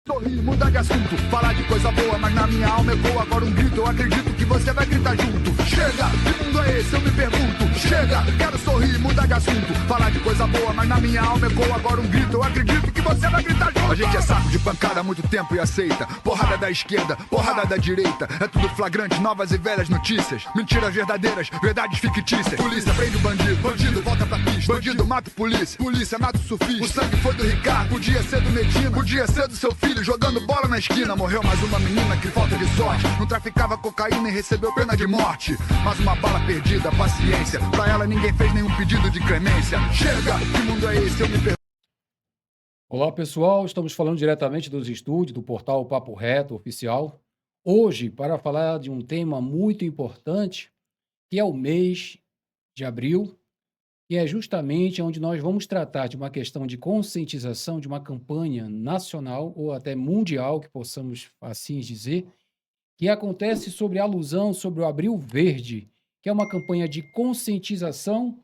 Sorrir, mudar de assunto, falar de coisa boa, mas na minha alma ecoa agora um grito. Eu acredito que você vai gritar junto. Chega, que mundo é esse? Eu me pergunto. Chega, quero sorrir, mudar de assunto, falar de coisa boa, mas na minha alma ecoa agora um grito. Eu acredito que você vai gritar junto. A gente é saco de pancada há muito tempo e aceita. Porrada da esquerda, porrada da direita. É tudo flagrante, novas e velhas notícias. Mentiras verdadeiras, verdades fictícias. Polícia prende o bandido, bandido volta pra pista. Bandido mata o polícia, polícia mata o surfista. O sangue foi do Ricardo, podia ser do Medina, podia ser do seu filho. Jogando bola na esquina, morreu mais uma menina, que falta de sorte. Não traficava cocaína e recebeu pena de morte. Mais uma bala perdida, paciência. Pra ela ninguém fez nenhum pedido de clemência. Chega, que mundo é esse? Eu me pergunto. Olá, pessoal. Estamos falando diretamente dos estúdios do portal Papo Reto Oficial. Hoje, para falar de um tema muito importante, que é o mês de abril, e é justamente onde nós vamos tratar de uma questão de conscientização, de uma campanha nacional ou até mundial, que possamos assim dizer, que acontece sobre a alusão sobre o Abril Verde, que é uma campanha de conscientização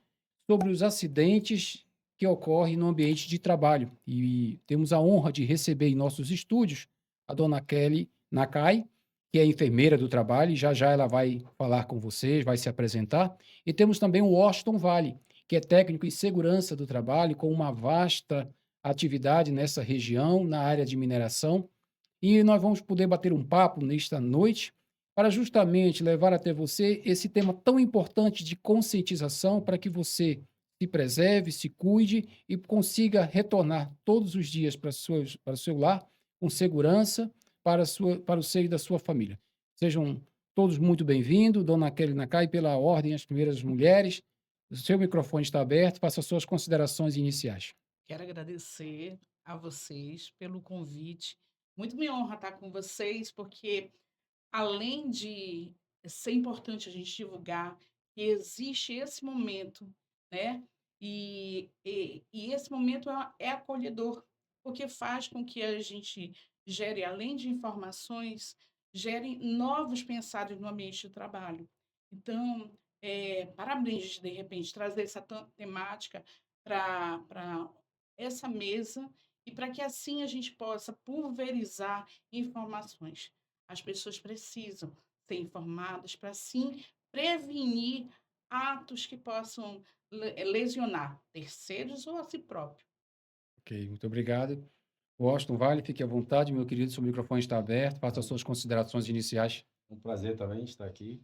sobre os acidentes que ocorrem no ambiente de trabalho. E temos a honra de receber em nossos estúdios a dona Kelly Nakai, que é enfermeira do trabalho, e já já ela vai falar com vocês, vai se apresentar. E temos também o Washington Vale, que é técnico em segurança do trabalho, com uma vasta atividade nessa região, na área de mineração. E nós vamos poder bater um papo nesta noite para justamente levar até você esse tema tão importante de conscientização para que você se preserve, se cuide e consiga retornar todos os dias para o seu lar com segurança para o seio da sua família. Sejam todos muito bem-vindos, dona Kelly Nakai, pela ordem, as primeiras mulheres. O seu microfone está aberto, faça suas considerações iniciais. Quero agradecer a vocês pelo convite. Muito me honra estar com vocês, porque além de ser importante a gente divulgar que existe esse momento, né? E esse momento é acolhedor, porque faz com que a gente gere, além de informações, gere novos pensares no ambiente de trabalho. Então, parabéns de repente trazer essa temática para essa mesa e para que assim a gente possa pulverizar informações. As pessoas precisam ser informadas para, sim, prevenir atos que possam lesionar terceiros ou a si próprio. Ok, muito obrigado. Washington Vale, fique à vontade, meu querido, seu microfone está aberto, faça as suas considerações iniciais. Um prazer também estar aqui,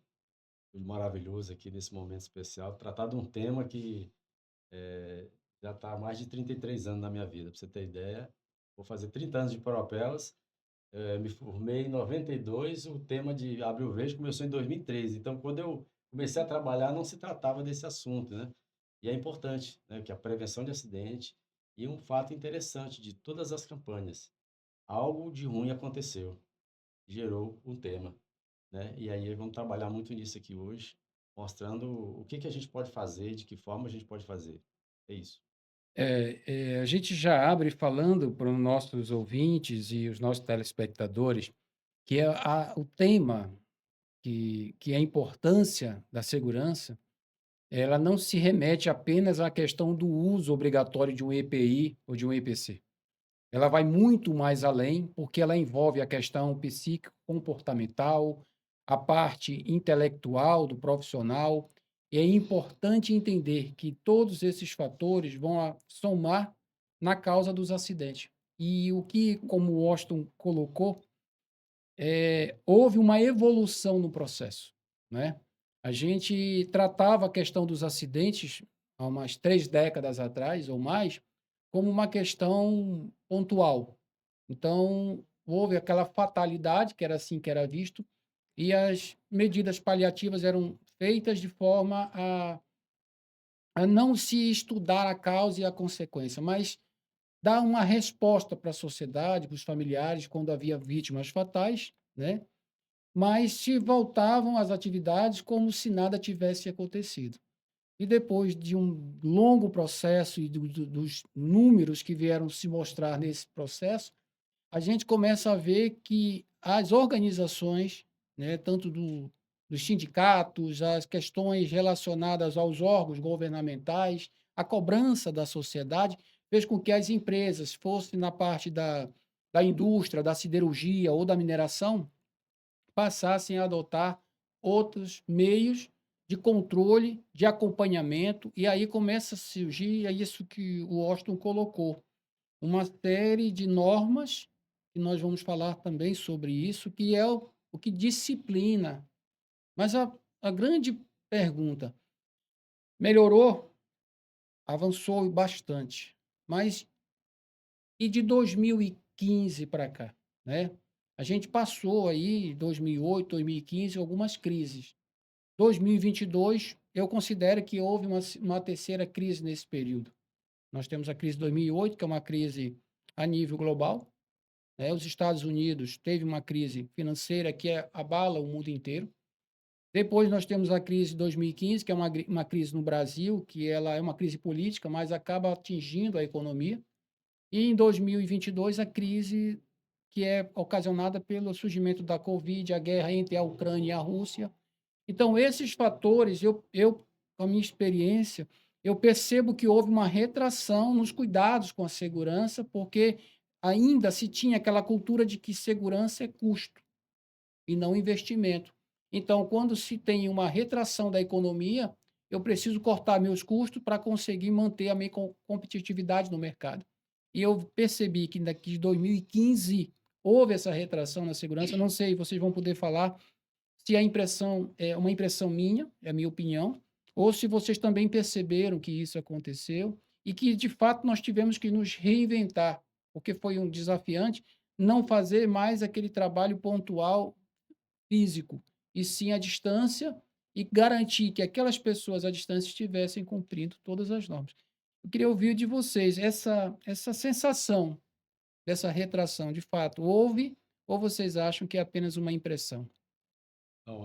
tudo maravilhoso aqui nesse momento especial, tratar de um tema que já está há mais de 33 anos na minha vida. Para você ter ideia, vou fazer 30 anos de Paropelas, me formei em 92, o tema de Abril Verde começou em 2013. Então, quando eu comecei a trabalhar, não se tratava desse assunto, né? E é importante, né, que a prevenção de acidente, e um fato interessante de todas as campanhas, algo de ruim aconteceu, gerou um tema, né? E aí vamos trabalhar muito nisso aqui hoje, mostrando o que que a gente pode fazer, de que forma a gente pode fazer. É isso. A gente já abre falando para os nossos ouvintes e os nossos telespectadores que o tema que é a importância da segurança, ela não se remete apenas à questão do uso obrigatório de um EPI ou de um EPC. Ela vai muito mais além, porque ela envolve a questão psíquico-comportamental, a parte intelectual do profissional. E é importante entender que todos esses fatores vão somar na causa dos acidentes. E o que, como o Washington colocou, houve uma evolução no processo, né? A gente tratava a questão dos acidentes há umas 3 décadas atrás ou mais como uma questão pontual. Então, houve aquela fatalidade, que era assim que era visto, e as medidas paliativas eram feitas de forma a não se estudar a causa e a consequência, mas dar uma resposta para a sociedade, para os familiares, quando havia vítimas fatais, né? Mas se voltavam às atividades como se nada tivesse acontecido. E depois de um longo processo e dos números que vieram se mostrar nesse processo, a gente começa a ver que as organizações, né, tanto dos sindicatos, as questões relacionadas aos órgãos governamentais, a cobrança da sociedade, fez com que as empresas fossem na parte da da indústria, da siderurgia ou da mineração passassem a adotar outros meios de controle, de acompanhamento, e aí começa a surgir é isso que o Washington colocou, uma série de normas, e nós vamos falar também sobre isso, que é o que disciplina. Mas a grande pergunta, melhorou? Avançou bastante, mas e de 2015 para cá, né? A gente passou aí, 2008, 2015, algumas crises. 2022, eu considero que houve uma terceira crise nesse período. Nós temos a crise de 2008, que é uma crise a nível global, né? Os Estados Unidos teve uma crise financeira que abala o mundo inteiro. Depois nós temos a crise de 2015, que é uma crise no Brasil, que ela é uma crise política, mas acaba atingindo a economia. E em 2022, a crise que é ocasionada pelo surgimento da Covid, a guerra entre a Ucrânia e a Rússia. Então, esses fatores, com a minha experiência, eu percebo que houve uma retração nos cuidados com a segurança, porque ainda se tinha aquela cultura de que segurança é custo e não investimento. Então, quando se tem uma retração da economia, eu preciso cortar meus custos para conseguir manter a minha competitividade no mercado. E eu percebi que daqui de 2015 houve essa retração na segurança. Não sei, vocês vão poder falar se a impressão é uma impressão minha, é a minha opinião, ou se vocês também perceberam que isso aconteceu e que, de fato, nós tivemos que nos reinventar, porque foi um desafiante não fazer mais aquele trabalho pontual físico, e sim à distância, e garantir que aquelas pessoas à distância estivessem cumprindo todas as normas. Eu queria ouvir de vocês essa sensação dessa retração, de fato, houve ou vocês acham que é apenas uma impressão? Então,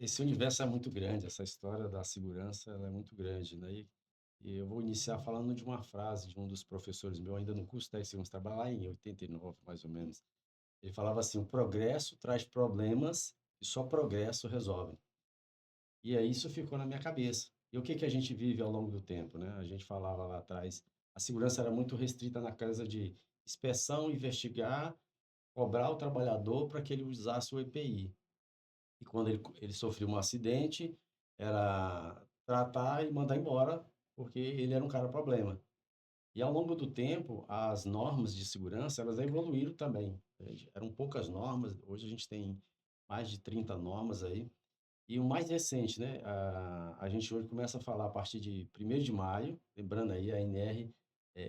esse universo é muito grande, essa história da segurança ela é muito grande, né? E eu vou iniciar falando de uma frase de um dos professores meu, ainda no curso 10 segundos, estava lá em 89, mais ou menos. Ele falava assim: o progresso traz problemas e só progresso resolve. E aí isso ficou na minha cabeça. E o que que a gente vive ao longo do tempo, né? A gente falava lá atrás, a segurança era muito restrita na casa de inspeção, investigar, cobrar o trabalhador para que ele usasse o EPI. E quando ele sofreu um acidente, era tratar e mandar embora, porque ele era um cara problema. E ao longo do tempo, as normas de segurança, elas evoluíram também. Eram poucas normas, hoje a gente tem mais de 30 normas aí. E o mais recente, né? A gente hoje começa a falar a partir de 1º de maio, lembrando aí, a NR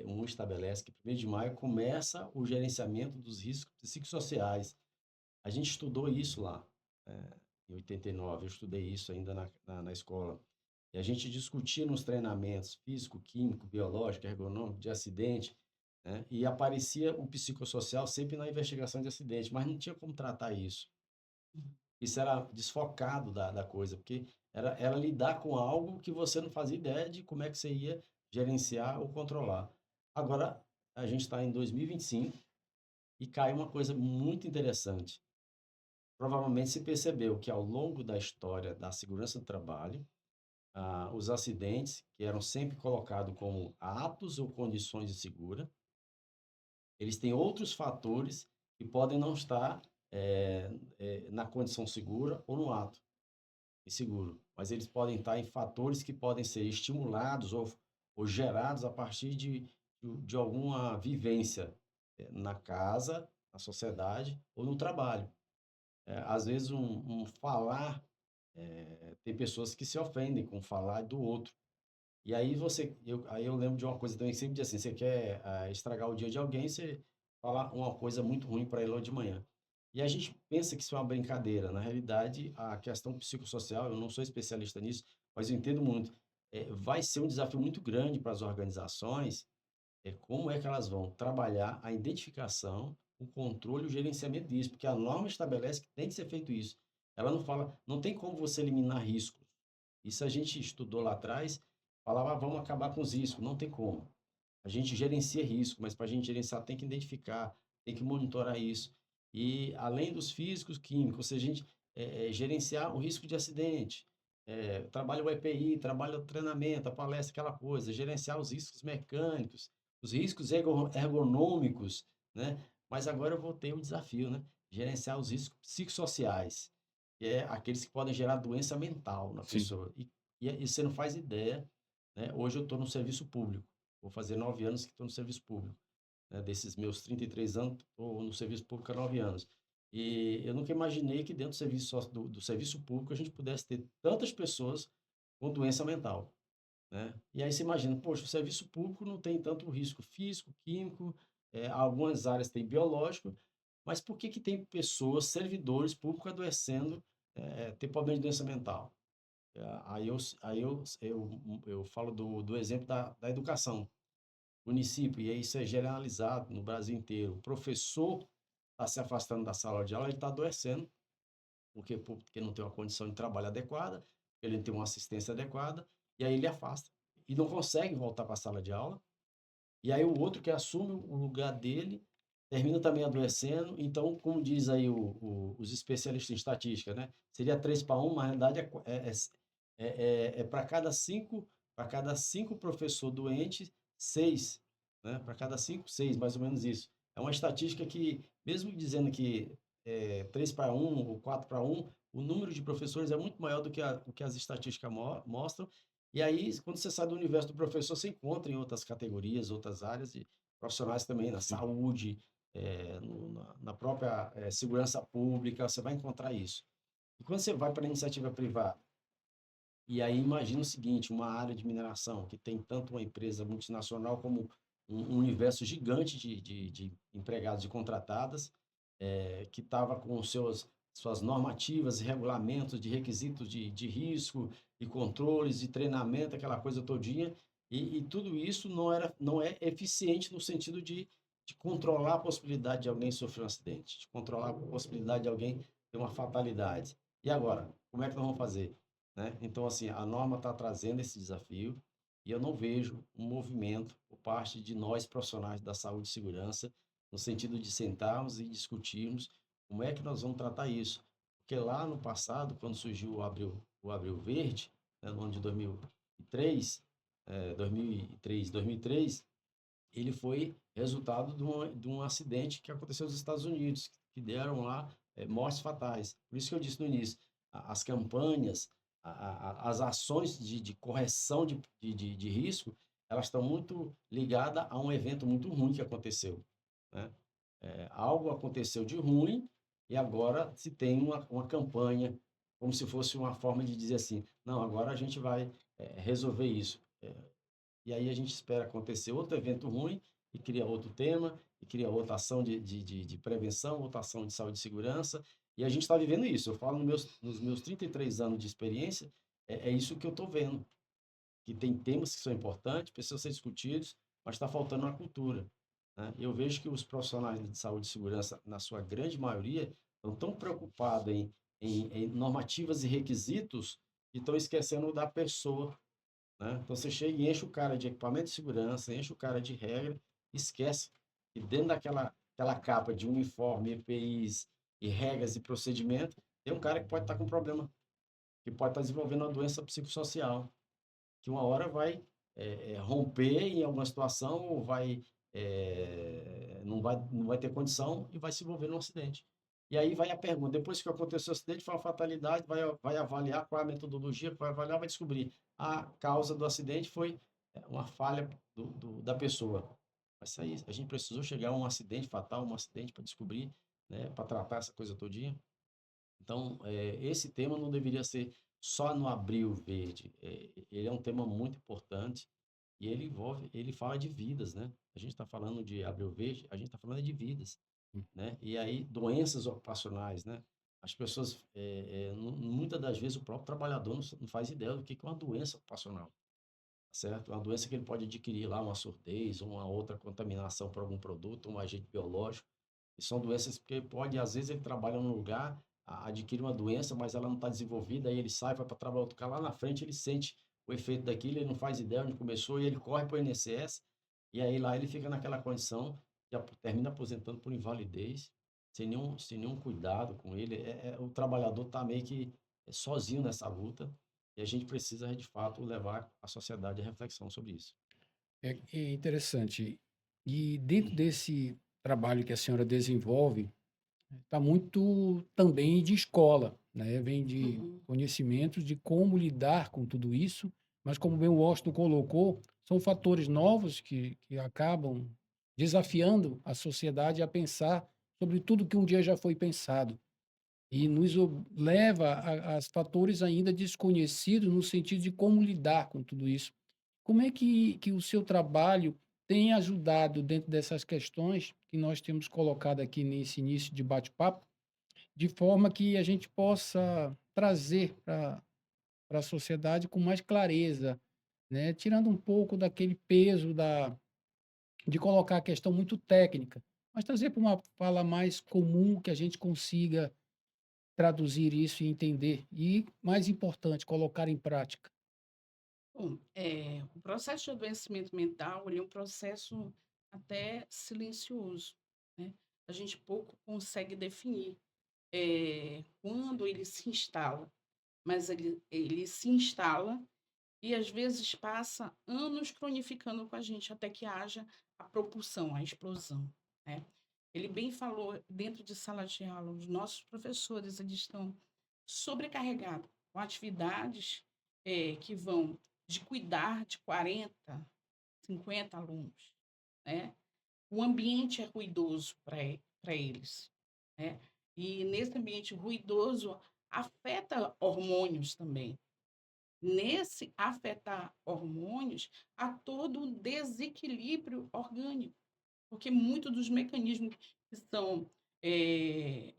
1 estabelece que 1º de maio começa o gerenciamento dos riscos psicossociais. A gente estudou isso lá, em 89, eu estudei isso ainda na escola. E a gente discutia nos treinamentos físico, químico, biológico, ergonômico, de acidente, né? E aparecia o psicossocial sempre na investigação de acidente, mas não tinha como tratar isso. Isso era desfocado da coisa, porque era lidar com algo que você não fazia ideia de como é que você ia gerenciar ou controlar. Agora, a gente está em 2025 e cai uma coisa muito interessante. Provavelmente se percebeu que ao longo da história da segurança do trabalho, os acidentes, que eram sempre colocados como atos ou condições de segura, eles têm outros fatores que podem não estar na condição segura ou no ato inseguro, mas eles podem estar em fatores que podem ser estimulados ou gerados a partir de alguma vivência na casa, na sociedade ou no trabalho. Às vezes, um falar, tem pessoas que se ofendem com o falar do outro. E aí aí eu lembro de uma coisa também que sempre diz assim: você quer estragar o dia de alguém, você fala uma coisa muito ruim para ele logo de manhã. E a gente pensa que isso é uma brincadeira. Na realidade, a questão psicossocial, eu não sou especialista nisso, mas eu entendo muito. Vai ser um desafio muito grande para as organizações, como é que elas vão trabalhar a identificação, o controle e o gerenciamento disso, porque a norma estabelece que tem que ser feito isso. Ela não fala, não tem como você eliminar riscos. Isso a gente estudou lá atrás, falava: vamos acabar com os riscos. Não tem como. A gente gerencia risco, mas para a gente gerenciar tem que identificar, tem que monitorar isso. E além dos físicos, químicos, ou seja, a gente gerenciar o risco de acidente, trabalha o EPI, trabalha o treinamento, a palestra, aquela coisa, gerenciar os riscos mecânicos, os riscos ergonômicos, né? Mas agora eu vou ter um desafio, né? Gerenciar os riscos psicossociais, que é aqueles que podem gerar doença mental na Sim. pessoa. E você não faz ideia, né? Hoje eu estou no serviço público. Vou fazer 9 anos que estou no serviço público, né? Desses meus 33 anos, estou no serviço público há 9 anos. E eu nunca imaginei que dentro do serviço público a gente pudesse ter tantas pessoas com doença mental, né? E aí você imagina, poxa, o serviço público não tem tanto risco físico, químico, algumas áreas têm biológico, mas por que que tem pessoas, servidores públicos adoecendo, ter problema de doença mental? Aí eu falo do exemplo da educação. Município, e aí isso é generalizado no Brasil inteiro. O professor está se afastando da sala de aula, ele está adoecendo, porque não tem uma condição de trabalho adequada, ele não tem uma assistência adequada, e aí ele afasta. E não consegue voltar para a sala de aula. E aí o outro que assume o lugar dele termina também adoecendo. Então, como diz aí os especialistas em estatística, né? Seria 3 para 1, mas na realidade para cada cinco professor doentes, 6, né? Para cada 5, 6, mais ou menos isso. É uma estatística que, mesmo dizendo que 3 para 1 ou 4 para 1, o número de professores é muito maior do que o que as estatísticas mostram. E aí, quando você sai do universo do professor, você encontra em outras categorias, outras áreas de profissionais também, na Sim. saúde, na própria segurança pública, você vai encontrar isso. E quando você vai para a iniciativa privada, e aí imagina o seguinte, uma área de mineração que tem tanto uma empresa multinacional como um universo gigante de empregados e contratadas, que estava com suas normativas e regulamentos de requisitos de risco e controles e treinamento, aquela coisa todinha, e tudo isso não é eficiente no sentido de controlar a possibilidade de alguém sofrer um acidente, de controlar a possibilidade de alguém ter uma fatalidade. E agora, como é que nós vamos fazer? Né? Então, assim, a norma está trazendo esse desafio e eu não vejo um movimento por parte de nós profissionais da saúde e segurança no sentido de sentarmos e discutirmos como é que nós vamos tratar isso. Porque lá no passado, quando surgiu o Abril Verde, né, no ano de 2003, ele foi resultado de um acidente que aconteceu nos Estados Unidos, que deram lá mortes fatais. Por isso que eu disse no início, as campanhas, as ações de correção de risco, elas estão muito ligadas a um evento muito ruim que aconteceu, né? Algo aconteceu de ruim e agora se tem uma campanha, como se fosse uma forma de dizer assim, não, agora a gente vai resolver isso. E aí a gente espera acontecer outro evento ruim e cria outro tema, e cria outra ação de prevenção, outra ação de saúde e segurança, e a gente está vivendo isso. Eu falo nos meus 33 anos de experiência, é isso que eu estou vendo, que tem temas que são importantes, precisam ser discutidos, mas está faltando uma cultura, né? Eu vejo que os profissionais de saúde e segurança, na sua grande maioria, estão tão preocupados em normativas e requisitos que estão esquecendo da pessoa, né? Então você chega e enche o cara de equipamento de segurança, enche o cara de regra, esquece que dentro daquela capa de uniforme, EPIs e regras e procedimento, tem um cara que pode estar com problema, que pode estar desenvolvendo uma doença psicossocial, que uma hora vai romper em alguma situação ou não vai ter condição e vai se envolver num acidente. E aí vai a pergunta, depois que aconteceu o acidente, foi uma fatalidade, vai avaliar qual é a metodologia, vai avaliar, vai descobrir a causa do acidente foi uma falha da pessoa. Mas aí a gente precisou chegar a um acidente fatal, um acidente para descobrir, né, para tratar essa coisa todinha. Então, esse tema não deveria ser só no Abril Verde. Ele é um tema muito importante e ele fala de vidas, né? A gente está falando de Abril Verde, a gente está falando de vidas, né? E aí, doenças ocupacionais, né? As pessoas, muitas das vezes, o próprio trabalhador não faz ideia do que é uma doença ocupacional, certo? Uma doença que ele pode adquirir lá, uma surdez, uma outra contaminação por algum produto, um agente biológico. E são doenças que pode, às vezes, ele trabalha num lugar, adquire uma doença, mas ela não está desenvolvida, aí ele sai, vai para trabalhar outro lugar, lá na frente ele sente o efeito daquilo, ele não faz ideia onde começou, e ele corre para o INSS, e aí lá ele fica naquela condição, termina aposentando por invalidez, sem nenhum cuidado com ele. O trabalhador está meio que sozinho nessa luta, e a gente precisa, de fato, levar a sociedade à reflexão sobre isso. É interessante. E dentro trabalho que a senhora desenvolve está muito também de escola, né? Vem de Uhum. conhecimentos de como lidar com tudo isso, mas como bem o Washington colocou, são fatores novos que acabam desafiando a sociedade a pensar sobre tudo que um dia já foi pensado e nos leva a fatores ainda desconhecidos no sentido de como lidar com tudo isso. Como é que o seu trabalho tem ajudado dentro dessas questões que nós temos colocado aqui nesse início de bate-papo, de forma que a gente possa trazer para a sociedade com mais clareza, né? Tirando um pouco daquele peso de colocar a questão muito técnica, mas trazer para uma fala mais comum que a gente consiga traduzir isso e entender. E, mais importante, colocar em prática. Bom, o processo de adoecimento mental, ele é um processo até silencioso, né? A gente pouco consegue definir, quando ele se instala, mas ele se instala e às vezes passa anos cronificando com a gente até que haja a propulsão, a explosão, né? Ele bem falou dentro de sala de aula, os nossos professores, eles estão sobrecarregados com atividades, que vão de cuidar de 40, 50 alunos, né? O ambiente é ruidoso para eles, né? E nesse ambiente ruidoso afeta hormônios também. Nesse afetar hormônios, há todo um desequilíbrio orgânico, porque muito dos mecanismos que são,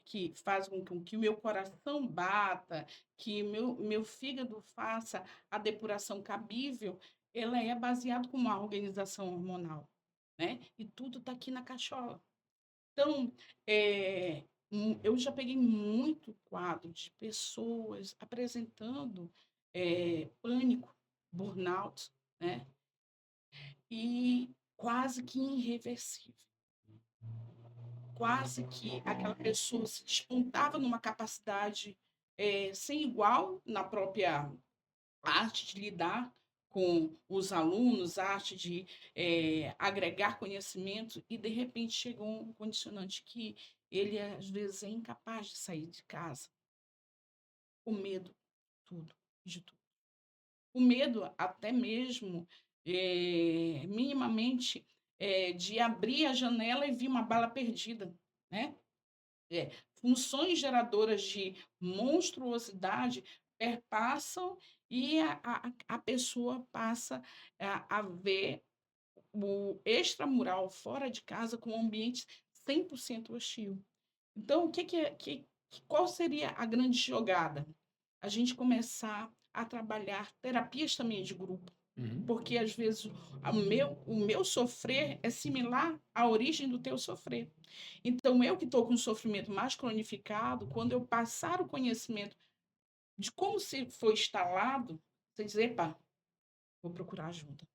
que fazem com que o meu coração bata, que meu fígado faça a depuração cabível, ela é baseado com uma organização hormonal, né, e tudo está aqui na cachola. Então, eu já peguei muito quadro de pessoas apresentando, pânico, burnout, né, e quase que irreversível. Quase que aquela pessoa se despontava numa capacidade, sem igual na própria arte de lidar com os alunos, a arte de, agregar conhecimento e, de repente, chegou um condicionante que ele, às vezes, é incapaz de sair de casa, com medo, tudo, de tudo. O medo até mesmo, minimamente, de abrir a janela e vir uma bala perdida, né? Funções geradoras de monstruosidade perpassam e a pessoa passa a ver o extramural fora de casa com um ambiente 100% hostil. Então, o que que é qual seria a grande jogada? A gente começar a trabalhar terapias também de grupo, Uhum. porque às vezes o meu sofrer é similar à origem do teu sofrer. Então, eu que estou com um sofrimento mais cronificado, quando eu passar o conhecimento de como se foi instalado, você dizer, epa, vou procurar ajuda.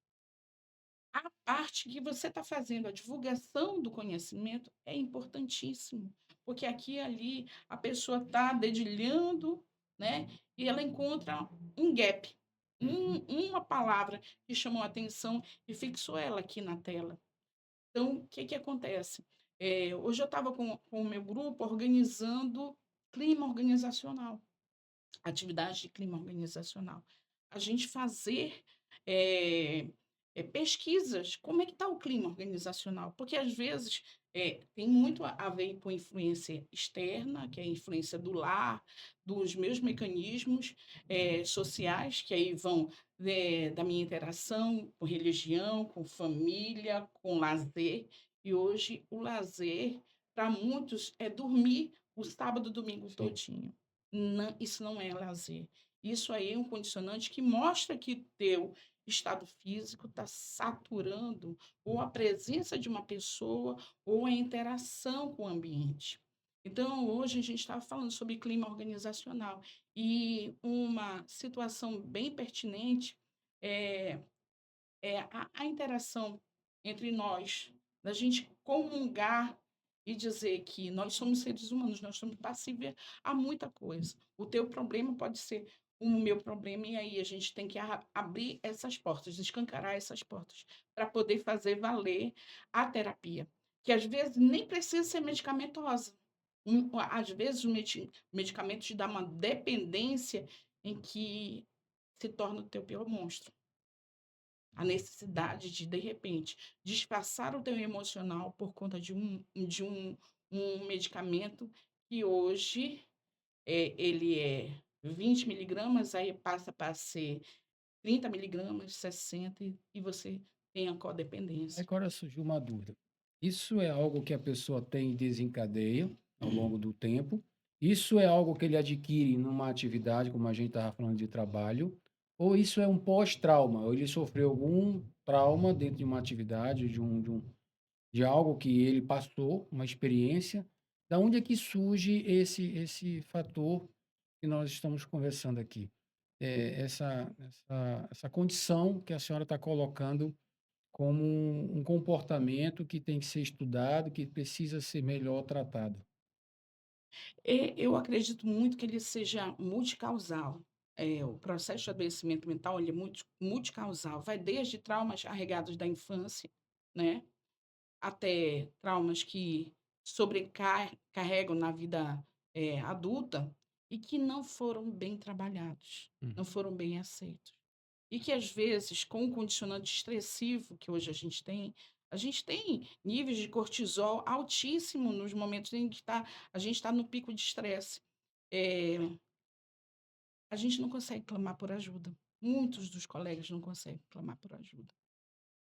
A parte que você está fazendo, a divulgação do conhecimento, é importantíssimo, porque aqui e ali a pessoa está dedilhando, né? E ela encontra um gap, uma palavra que chamou a atenção e fixou ela aqui na tela. Então, o que que acontece? Hoje eu estava com o meu grupo organizando clima organizacional, atividade de clima organizacional. A gente fazer eh, pesquisas, como é que está o clima organizacional? Porque às vezes tem muito a ver com influência externa, que é a influência do lar, dos meus mecanismos sociais, que aí vão da minha interação com religião, com família, com lazer. E hoje o lazer, para muitos, é dormir o sábado, domingo Sim. todinho. Não, isso não é lazer. Isso aí é um condicionante que mostra que teu estado físico está saturando ou a presença de uma pessoa ou a interação com o ambiente. Então, hoje a gente estava falando sobre clima organizacional e uma situação bem pertinente é, é a interação entre nós, da gente comungar e dizer que nós somos seres humanos, nós somos passíveis a muita coisa. O teu problema pode ser o meu problema, e aí a gente tem que abrir essas portas, escancarar essas portas, para poder fazer valer a terapia. que às vezes nem precisa ser medicamentosa. Às vezes o medicamento te dá uma dependência em que se torna o teu pior monstro. A necessidade de repente, disfarçar o teu emocional por conta de um medicamento que hoje, ele é 20 miligramas, aí passa para ser 30 miligramas, 60, e você tem a codependência. Agora surgiu uma dúvida. Isso é algo que a pessoa tem e desencadeia ao longo do tempo? Isso é algo que ele adquire numa atividade, como a gente estava falando de trabalho? Ou isso é um pós-trauma? Ou ele sofreu algum trauma dentro de uma atividade, de algo que ele passou, uma experiência? Da onde é que surge esse fator que nós estamos conversando aqui? Essa condição que a senhora está colocando como um comportamento que tem que ser estudado, que precisa ser melhor tratado. Eu acredito muito que ele seja multicausal. O processo de adoecimento mental, ele é multicausal, vai desde traumas carregados da infância, né, até traumas que sobrecarregam na vida, adulta, e que não foram bem trabalhados, Hum. não foram bem aceitos. E que às vezes, com o condicionante estressivo que hoje a gente tem níveis de cortisol altíssimo nos momentos em que a gente está no pico de estresse. Eh, a gente não consegue clamar por ajuda. Muitos dos colegas não conseguem clamar por ajuda.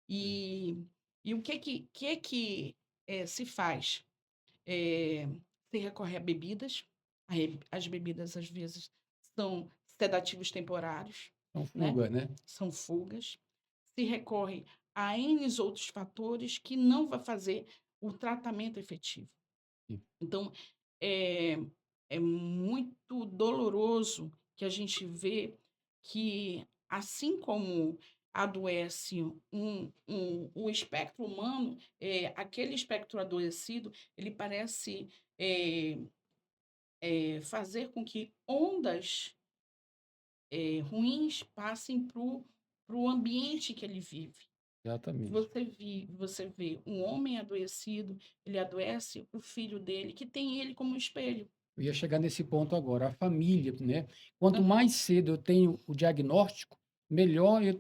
E, e o que se faz? Eh, Se recorre a bebidas. As bebidas, às vezes, são sedativos temporários, Então, né? fuga, né? São fugas. Se recorre a N outros fatores que não vai fazer o tratamento efetivo. Sim. Então, é, é muito doloroso que a gente vê que, assim como adoece o espectro humano, aquele espectro adoecido, ele parece é, fazer com que ondas ruins passem para o ambiente que ele vive. Exatamente. Você vê um homem adoecido, ele adoece o filho dele, que tem ele como espelho. Eu ia chegar nesse ponto agora, a família, né? Quanto Aham. mais cedo eu tenho o diagnóstico, melhor Sim.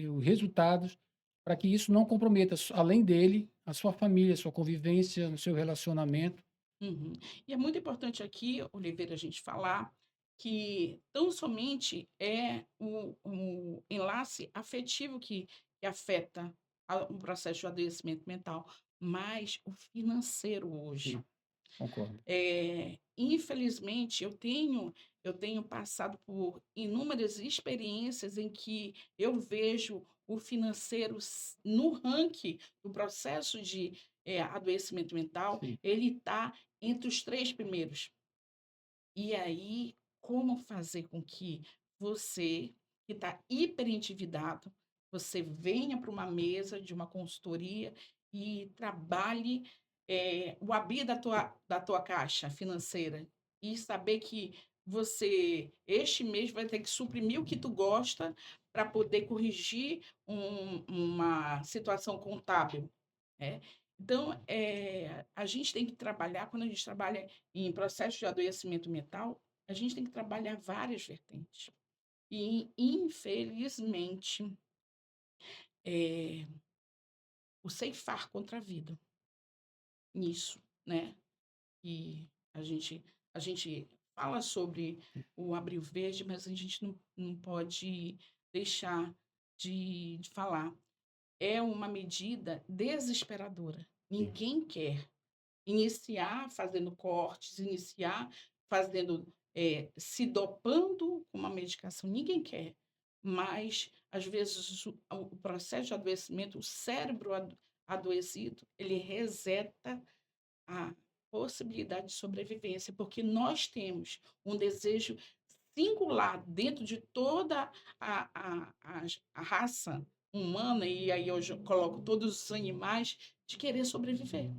os resultados para que isso não comprometa, além dele, a sua família, a sua convivência, o seu relacionamento. Uhum. E é muito importante aqui, Oliveira, a gente falar que tão somente é o enlace afetivo que afeta o processo de adoecimento mental, mas o financeiro hoje. Sim, concordo. Infelizmente, eu tenho passado por inúmeras experiências em que eu vejo o financeiro no ranking do processo de adoecimento mental, Sim, ele está entre os 3 primeiros. E aí, como fazer com que você, que está hiperendividado, você venha para uma mesa de uma consultoria e trabalhe, o abrir da tua caixa financeira e saber que você, este mês, vai ter que suprimir o que tu gosta para poder corrigir uma situação contábil, né. Então, a gente tem que trabalhar quando a gente trabalha em processo de adoecimento mental, a gente tem que trabalhar várias vertentes. E, infelizmente, eh, o ceifar contra a vida, nisso, né? E a gente fala sobre o Abril Verde, mas a gente não pode deixar de falar. É uma medida desesperadora. sim. Ninguém quer iniciar fazendo cortes, iniciar fazendo, se dopando com uma medicação, ninguém quer. Mas, às vezes, o processo de adoecimento, o cérebro adoecido, ele reseta a possibilidade de sobrevivência, porque nós temos um desejo singular dentro de toda a raça humana, e aí eu coloco todos os animais, de querer sobreviver.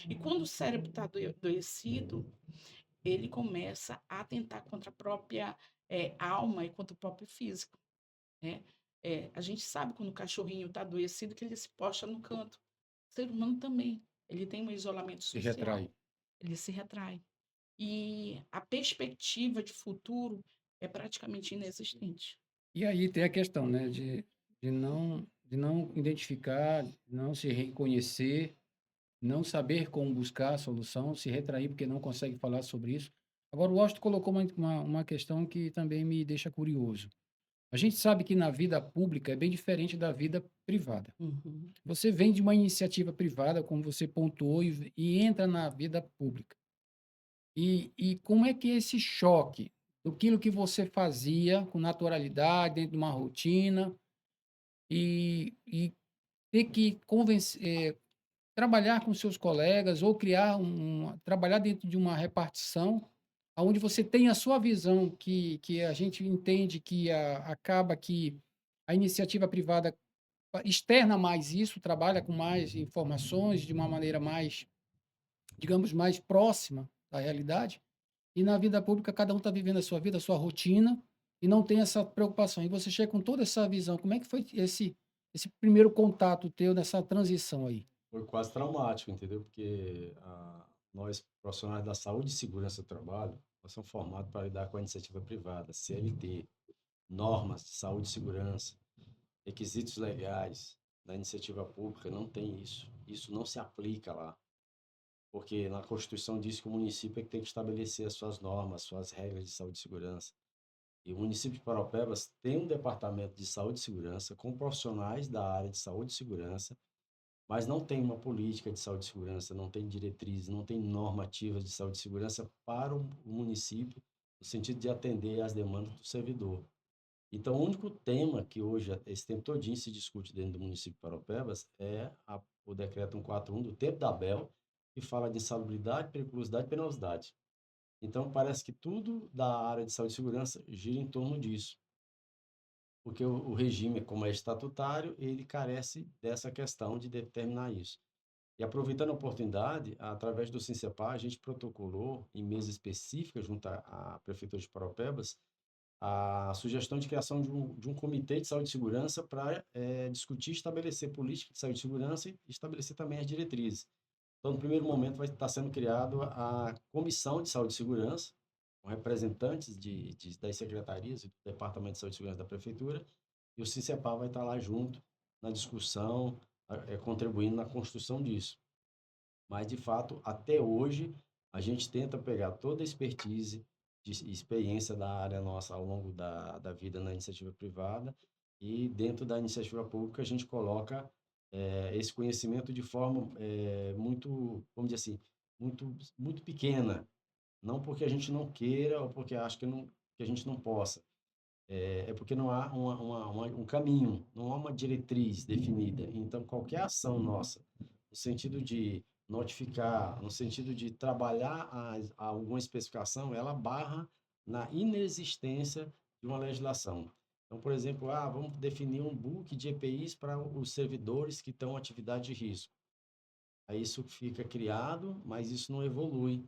E quando o cérebro está adoecido, ele começa a atentar contra a própria alma e contra o próprio físico, né? A gente sabe quando o cachorrinho está adoecido que ele se posta no canto. ser humano também, ele tem um isolamento Se social, retrai. ele se retrai. E a perspectiva de futuro é praticamente inexistente. E aí tem a questão, né, de não identificar, não se reconhecer, não saber como buscar a solução, se retrair porque não consegue falar sobre isso. Agora, o Washington colocou uma questão que também me deixa curioso. A gente sabe que na vida pública é bem diferente da vida privada. Uhum. Você vem de uma iniciativa privada, como você pontuou, e entra na vida pública. E como é que é esse choque daquilo que você fazia com naturalidade, dentro de uma rotina, e ter que trabalhar com seus colegas ou criar trabalhar dentro de uma repartição onde você tem a sua visão, que a gente entende que acaba que a iniciativa privada externa mais isso, trabalha com mais informações de uma maneira mais, digamos, mais próxima da realidade. E na vida pública, cada um está vivendo a sua vida, a sua rotina, e não tem essa preocupação. E você chega com toda essa visão. Como é que foi esse primeiro contato teu nessa transição aí? Foi quase traumático, entendeu? Porque nós, profissionais da saúde e segurança do trabalho, nós somos formados para lidar com a iniciativa privada, CLT, normas de saúde e segurança, requisitos legais. Na iniciativa pública não tem isso. Isso não se aplica lá. Porque na Constituição diz que o município é que tem que estabelecer as suas normas, suas regras de saúde e segurança. E o município de Paropebas tem um departamento de saúde e segurança com profissionais da área de saúde e segurança, mas não tem uma política de saúde e segurança, não tem diretrizes, não tem normativas de saúde e segurança para o município, no sentido de atender às demandas do servidor. Então, o único tema que hoje, esse tempo todinho, se discute dentro do município de Paropebas é o decreto 141 do tempo da ABEL, que fala de insalubridade, periculosidade e penosidade. Então, parece que tudo da área de saúde e segurança gira em torno disso. Porque o regime, como é estatutário, ele carece dessa questão de determinar isso. E aproveitando a oportunidade, através do Sincepar, a gente protocolou, em mesa específica, junto à Prefeitura de Paropebas, a sugestão de criação de um comitê de saúde e segurança para discutir e estabelecer política de saúde e segurança e estabelecer também as diretrizes. Então, no primeiro momento, vai estar sendo criado a Comissão de Saúde e Segurança, com representantes das secretarias e do Departamento de Saúde e Segurança da Prefeitura, e o Sincepar vai estar lá junto na discussão, contribuindo na construção disso. Mas, de fato, até hoje, a gente tenta pegar toda a expertise de experiência da área nossa ao longo da vida na iniciativa privada e dentro da iniciativa pública a gente coloca esse conhecimento de forma muito, vamos dizer assim, muito pequena. Não porque a gente não queira ou porque acha que a gente não possa. É porque não há um caminho, não há uma diretriz definida. Então, qualquer ação nossa, no sentido de notificar, no sentido de trabalhar alguma especificação, ela barra na inexistência de uma legislação. Então, por exemplo, vamos definir um book de EPIs para os servidores que estão em atividade de risco. Aí isso fica criado, mas isso não evolui,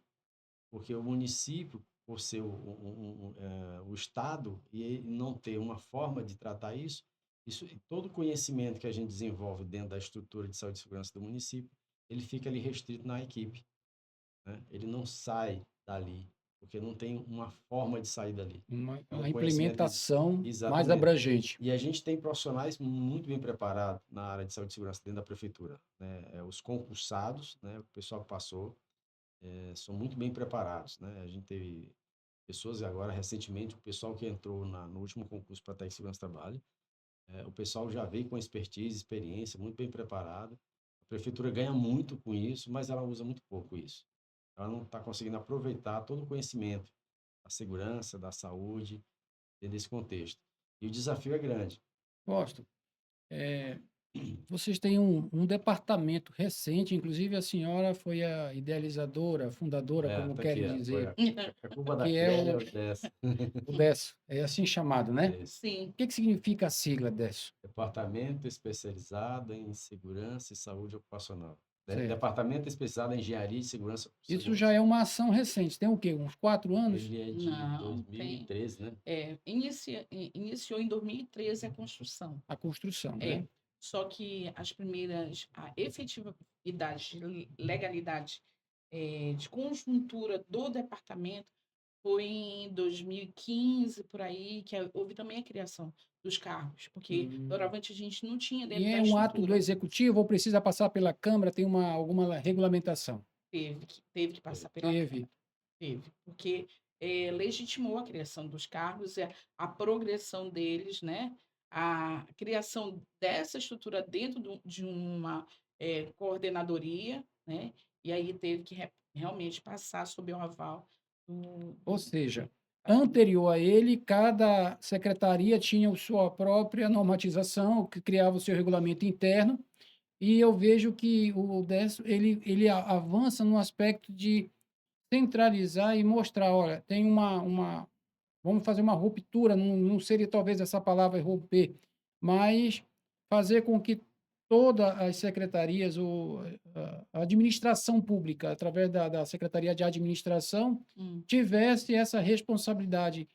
porque o município, por ser o Estado, e ele não ter uma forma de tratar isso, todo o conhecimento que a gente desenvolve dentro da estrutura de saúde e segurança do município, ele fica ali restrito na equipe, né? Ele não sai dali, porque não tem uma forma de sair dali. Uma Então, implementação mais exatamente. abrangente. E a gente tem profissionais muito bem preparados na área de saúde e segurança dentro da prefeitura, né? Os concursados, né? O pessoal que passou, são muito bem preparados, né? A gente teve pessoas, e agora, recentemente, o pessoal que entrou no último concurso para técnico de segurança do trabalho, o pessoal já veio com expertise, experiência, muito bem preparado. A prefeitura ganha muito com isso, mas ela usa muito pouco isso. Ela não está conseguindo aproveitar todo o conhecimento da segurança, da saúde, dentro desse contexto. E o desafio é grande. Gosto. Vocês têm um departamento recente, inclusive a senhora foi a idealizadora, fundadora, como Tá querem aqui, dizer, a culpa da que é Clélia dessa. o DESSO. É assim chamado, né? Sim. O que significa a sigla DESSO? Departamento Especializado em Segurança e Saúde Ocupacional. Certo. Departamento Especializado em Engenharia e Segurança. Isso já é uma ação recente. Tem o quê? Uns 4 anos? Ele é de Não, 2013, né? iniciou em 2013 a construção. A construção, né? só que a efetividade, legalidade de conjuntura do departamento foi em 2015, por aí, que houve também a criação dos cargos, porque Hum. doravante a gente não tinha E dentro da é um ato do estrutura. executivo ou precisa passar pela Câmara? Tem alguma regulamentação? Teve que passar pela Teve. Câmara. Teve, porque legitimou a criação dos cargos, a progressão deles, né? A criação dessa estrutura dentro de uma coordenadoria, né? E aí teve que realmente passar sob o aval Ou seja, da Câmara. anterior a ele, cada secretaria tinha sua própria normatização, que criava o seu regulamento interno, e eu vejo que o Décio, ele avança no aspecto de centralizar e mostrar, olha, tem vamos fazer uma ruptura, não seria talvez essa palavra romper, mas fazer com que todas as secretarias, a administração pública, através da Secretaria de Administração, Hum, tivesse essa responsabilidade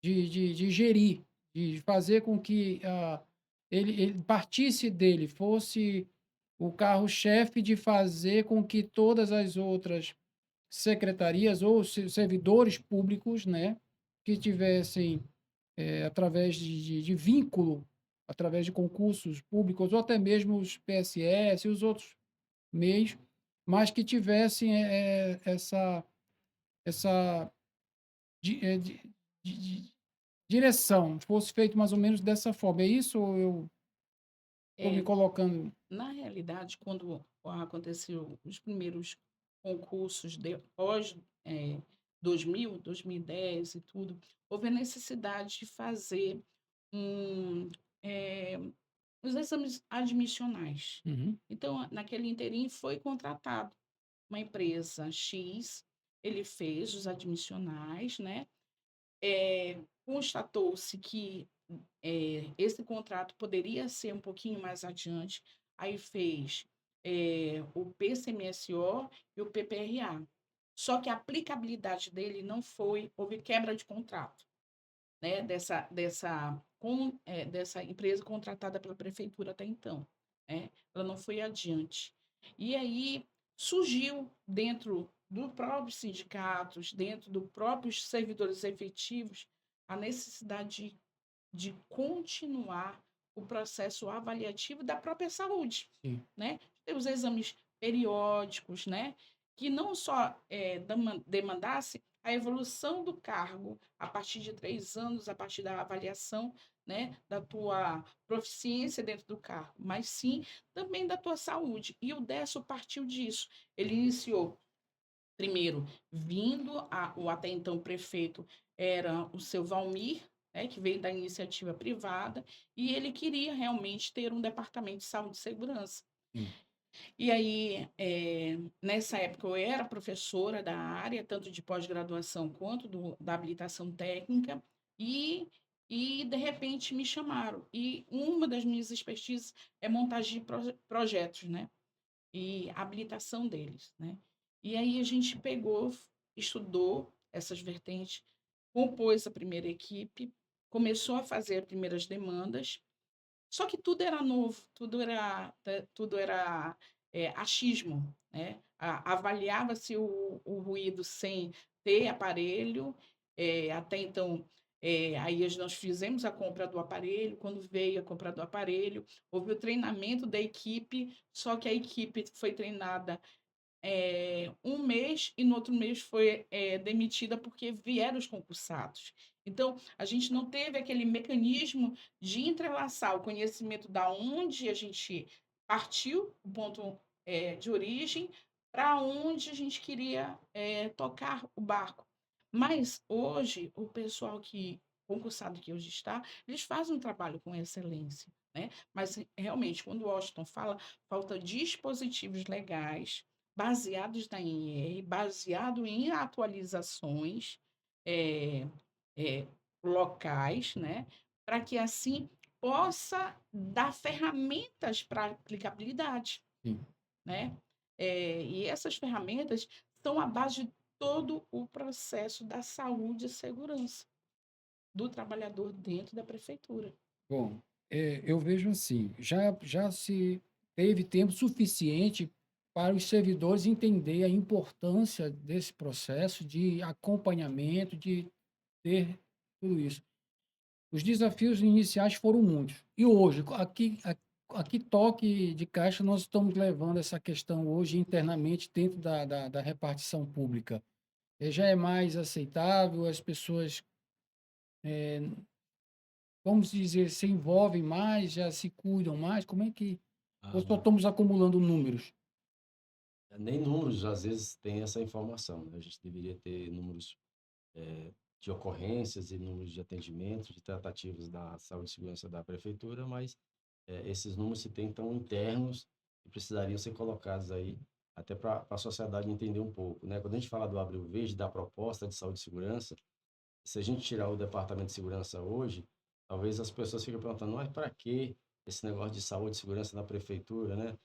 de gerir, de fazer com que ele partisse dele, fosse o carro-chefe de fazer com que todas as outras secretarias ou servidores públicos, né, que tivessem, através de vínculo, através de concursos públicos, ou até mesmo os PSS e os outros meios, mas que tivessem essa di- eh, di- direção, fosse feito mais ou menos dessa forma. É isso ou eu estou me é, colocando? Na realidade, quando aconteceu os primeiros concursos de pós 2010 e tudo, houve a necessidade de fazer um, eh, os exames admissionais. Uhum. Então, naquele interim foi contratado uma empresa X, ele fez os admissionais, né? Constatou-se que esse contrato poderia ser um pouquinho mais adiante, aí fez o PCMSO e o PPRA. Só que a aplicabilidade dele não foi, houve quebra de contrato, né, dessa empresa contratada pela prefeitura até então, né? Ela não foi adiante. E aí surgiu dentro dos próprios sindicatos, dentro dos próprios servidores efetivos, a necessidade de continuar o processo avaliativo da própria saúde, Sim. né? Tem os exames periódicos, né? Que não só demandasse a evolução do cargo a partir de 3 anos, a partir da avaliação, né, da tua proficiência dentro do cargo, mas sim também da tua saúde. E o Décio partiu disso. Ele iniciou primeiro o até então prefeito era o seu Valmir, né, que veio da iniciativa privada, e ele queria realmente ter um departamento de saúde e segurança. Sim. E aí, nessa época, eu era professora da área, tanto de pós-graduação quanto da habilitação técnica, e, e de repente me chamaram. E uma das minhas expertises é montagem de projetos, né? E a habilitação deles, né? E aí a gente pegou, estudou essas vertentes, compôs a primeira equipe, começou a fazer as primeiras demandas, só que tudo era novo, tudo era achismo, né? Avaliava-se o ruído sem ter aparelho, até então, aí nós fizemos a compra do aparelho, quando veio a compra do aparelho, houve o treinamento da equipe, só que a equipe foi treinada um mês e no outro mês foi demitida porque vieram os concursados. Então, a gente não teve aquele mecanismo de entrelaçar o conhecimento da onde a gente partiu, o ponto de origem, para onde a gente queria tocar o barco. Mas hoje, o pessoal concursado que hoje está, eles fazem um trabalho com excelência, né? Mas realmente, quando o Washington fala, falta dispositivos legais baseados na INR, baseado em atualizações eh, eh, locais, né, para que assim possa dar ferramentas para aplicabilidade, Sim. né? E essas ferramentas são a base de todo o processo da saúde e segurança do trabalhador dentro da prefeitura. Bom, eu vejo assim, já se teve tempo suficiente para os servidores entender a importância desse processo de acompanhamento, de ter tudo isso. Os desafios iniciais foram muitos. E hoje, aqui toque de caixa, nós estamos levando essa questão hoje internamente dentro da repartição pública. Já é mais aceitável, as pessoas, vamos dizer, se envolvem mais, já se cuidam mais. Como é que. Ou só Ah, estamos acumulando números? nem números, às vezes, tem essa informação, né? A gente deveria ter números de ocorrências e números de atendimento, de tratativas da saúde e segurança da prefeitura, mas esses números se tem tão internos e precisariam ser colocados aí até para a sociedade entender um pouco, né? Quando a gente fala do Abril Verde, da proposta de saúde e segurança, se a gente tirar o departamento de segurança hoje, talvez as pessoas fiquem perguntando, mas para que esse negócio de saúde e segurança na prefeitura, né?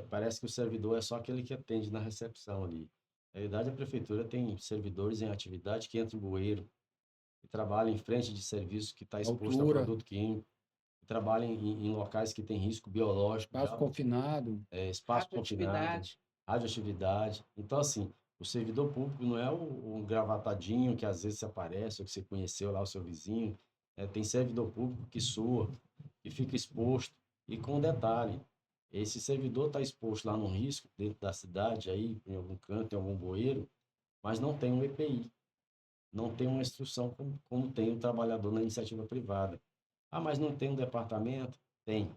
Parece que o servidor é só aquele que atende na recepção ali. Na realidade, a prefeitura tem servidores em atividade que entram em bueiro, que trabalham em frente de serviço que está exposto a Altura, produto químico, que trabalham em locais que têm risco biológico de espaço confinado. espaço confinado, Radioatividade. radioatividade. Então, assim, o servidor público não é o engravatadinho que às vezes se aparece, ou que você conheceu lá o seu vizinho. Tem servidor público que sua, que fica exposto. E com um detalhe, esse servidor está exposto lá num risco dentro da cidade, aí, em algum canto, em algum bueiro, mas não tem um EPI, não tem uma instrução como tem o trabalhador na iniciativa privada. Ah, mas não tem um departamento? Tem.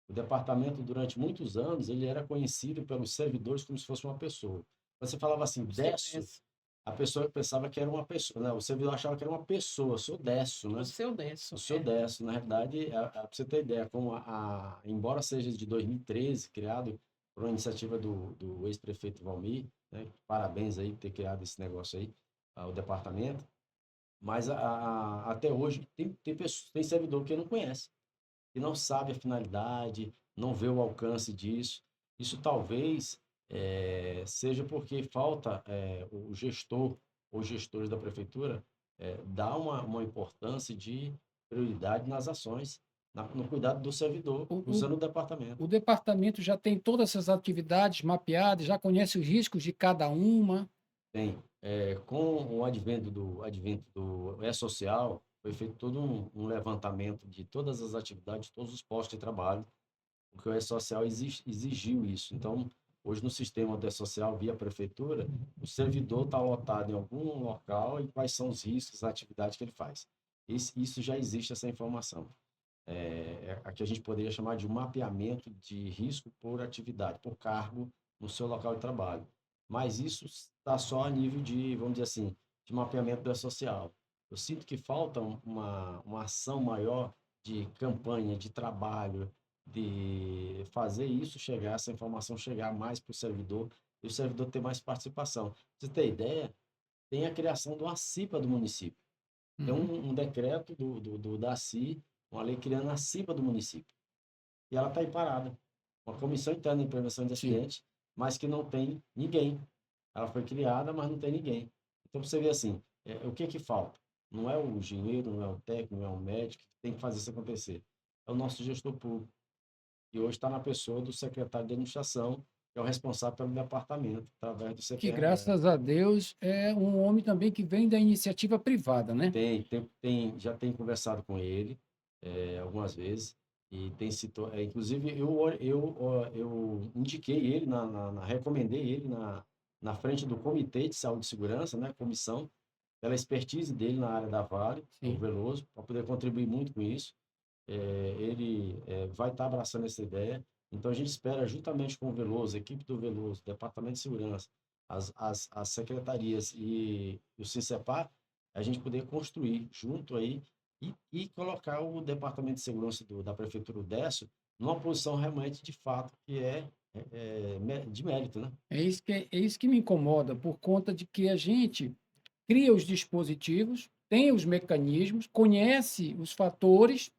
O departamento, durante muitos anos, ele era conhecido pelos servidores como se fosse uma pessoa. Você falava assim, O seu Décio, Décio. a pessoa pensava que era uma pessoa, né? O servidor achava que era uma pessoa, sou Décio, O né? seu O Décio. seu Décio, na realidade, para você ter ideia, como embora seja de 2013, criado por uma iniciativa do ex-prefeito Valmir, né? Parabéns aí por ter criado esse negócio aí, o departamento, mas até hoje tem servidor que não conhece, que não sabe a finalidade, não vê o alcance disso. Isso talvez seja porque falta o gestor ou gestores da prefeitura dar uma importância de prioridade nas ações, no cuidado do servidor, O, o, usando o departamento. o departamento já tem todas essas atividades mapeadas, já conhece os riscos de cada uma. Tem, com o advento do E-Social, foi feito todo um levantamento de todas as atividades, todos os postos de trabalho, porque o E-Social exigiu isso. Então, hoje no sistema do E-Social, via prefeitura, o servidor está lotado em algum local e quais são os riscos, a atividade que ele faz. Isso já existe, essa informação. Aqui a gente poderia chamar de um mapeamento de risco por atividade, por cargo no seu local de trabalho. Mas isso está só a nível de, vamos dizer assim, de mapeamento da social. Eu sinto que falta uma ação maior de campanha, de trabalho, de fazer isso chegar, essa informação chegar mais para o servidor e o servidor ter mais participação. Pra você ter ideia, tem a criação de uma CIPA do município. Tem Uhum. um decreto do DACI, uma lei criando a CIPA do município. E ela está aí parada. Uma comissão interna de prevenção de Sim. acidentes, mas que não tem ninguém. Ela foi criada, mas não tem ninguém. Então, você vê assim, o que que falta? Não é o engenheiro, não é o técnico, não é o médico que tem que fazer isso acontecer. É o nosso gestor público. E hoje está na pessoa do secretário de administração, que é o responsável pelo departamento, através do Que, CPRE. graças a Deus, é um homem também que vem da iniciativa privada, né? Já tem conversado com ele algumas vezes e tem situa inclusive eu indiquei ele recomendei ele na frente do Comitê de Saúde e Segurança, né, comissão, pela expertise dele na área da Vale, o Sim. Veloso, para poder contribuir muito com isso. Ele vai estar abraçando essa ideia. Então a gente espera, juntamente com o Veloso, a equipe do Veloso, Departamento de Segurança, as secretarias e o Sincepar, a gente poder construir junto aí e colocar o Departamento de Segurança da Prefeitura do Décio numa posição realmente de fato que de mérito, né? É isso que me incomoda, por conta de que a gente cria os dispositivos, tem os mecanismos, conhece os fatores,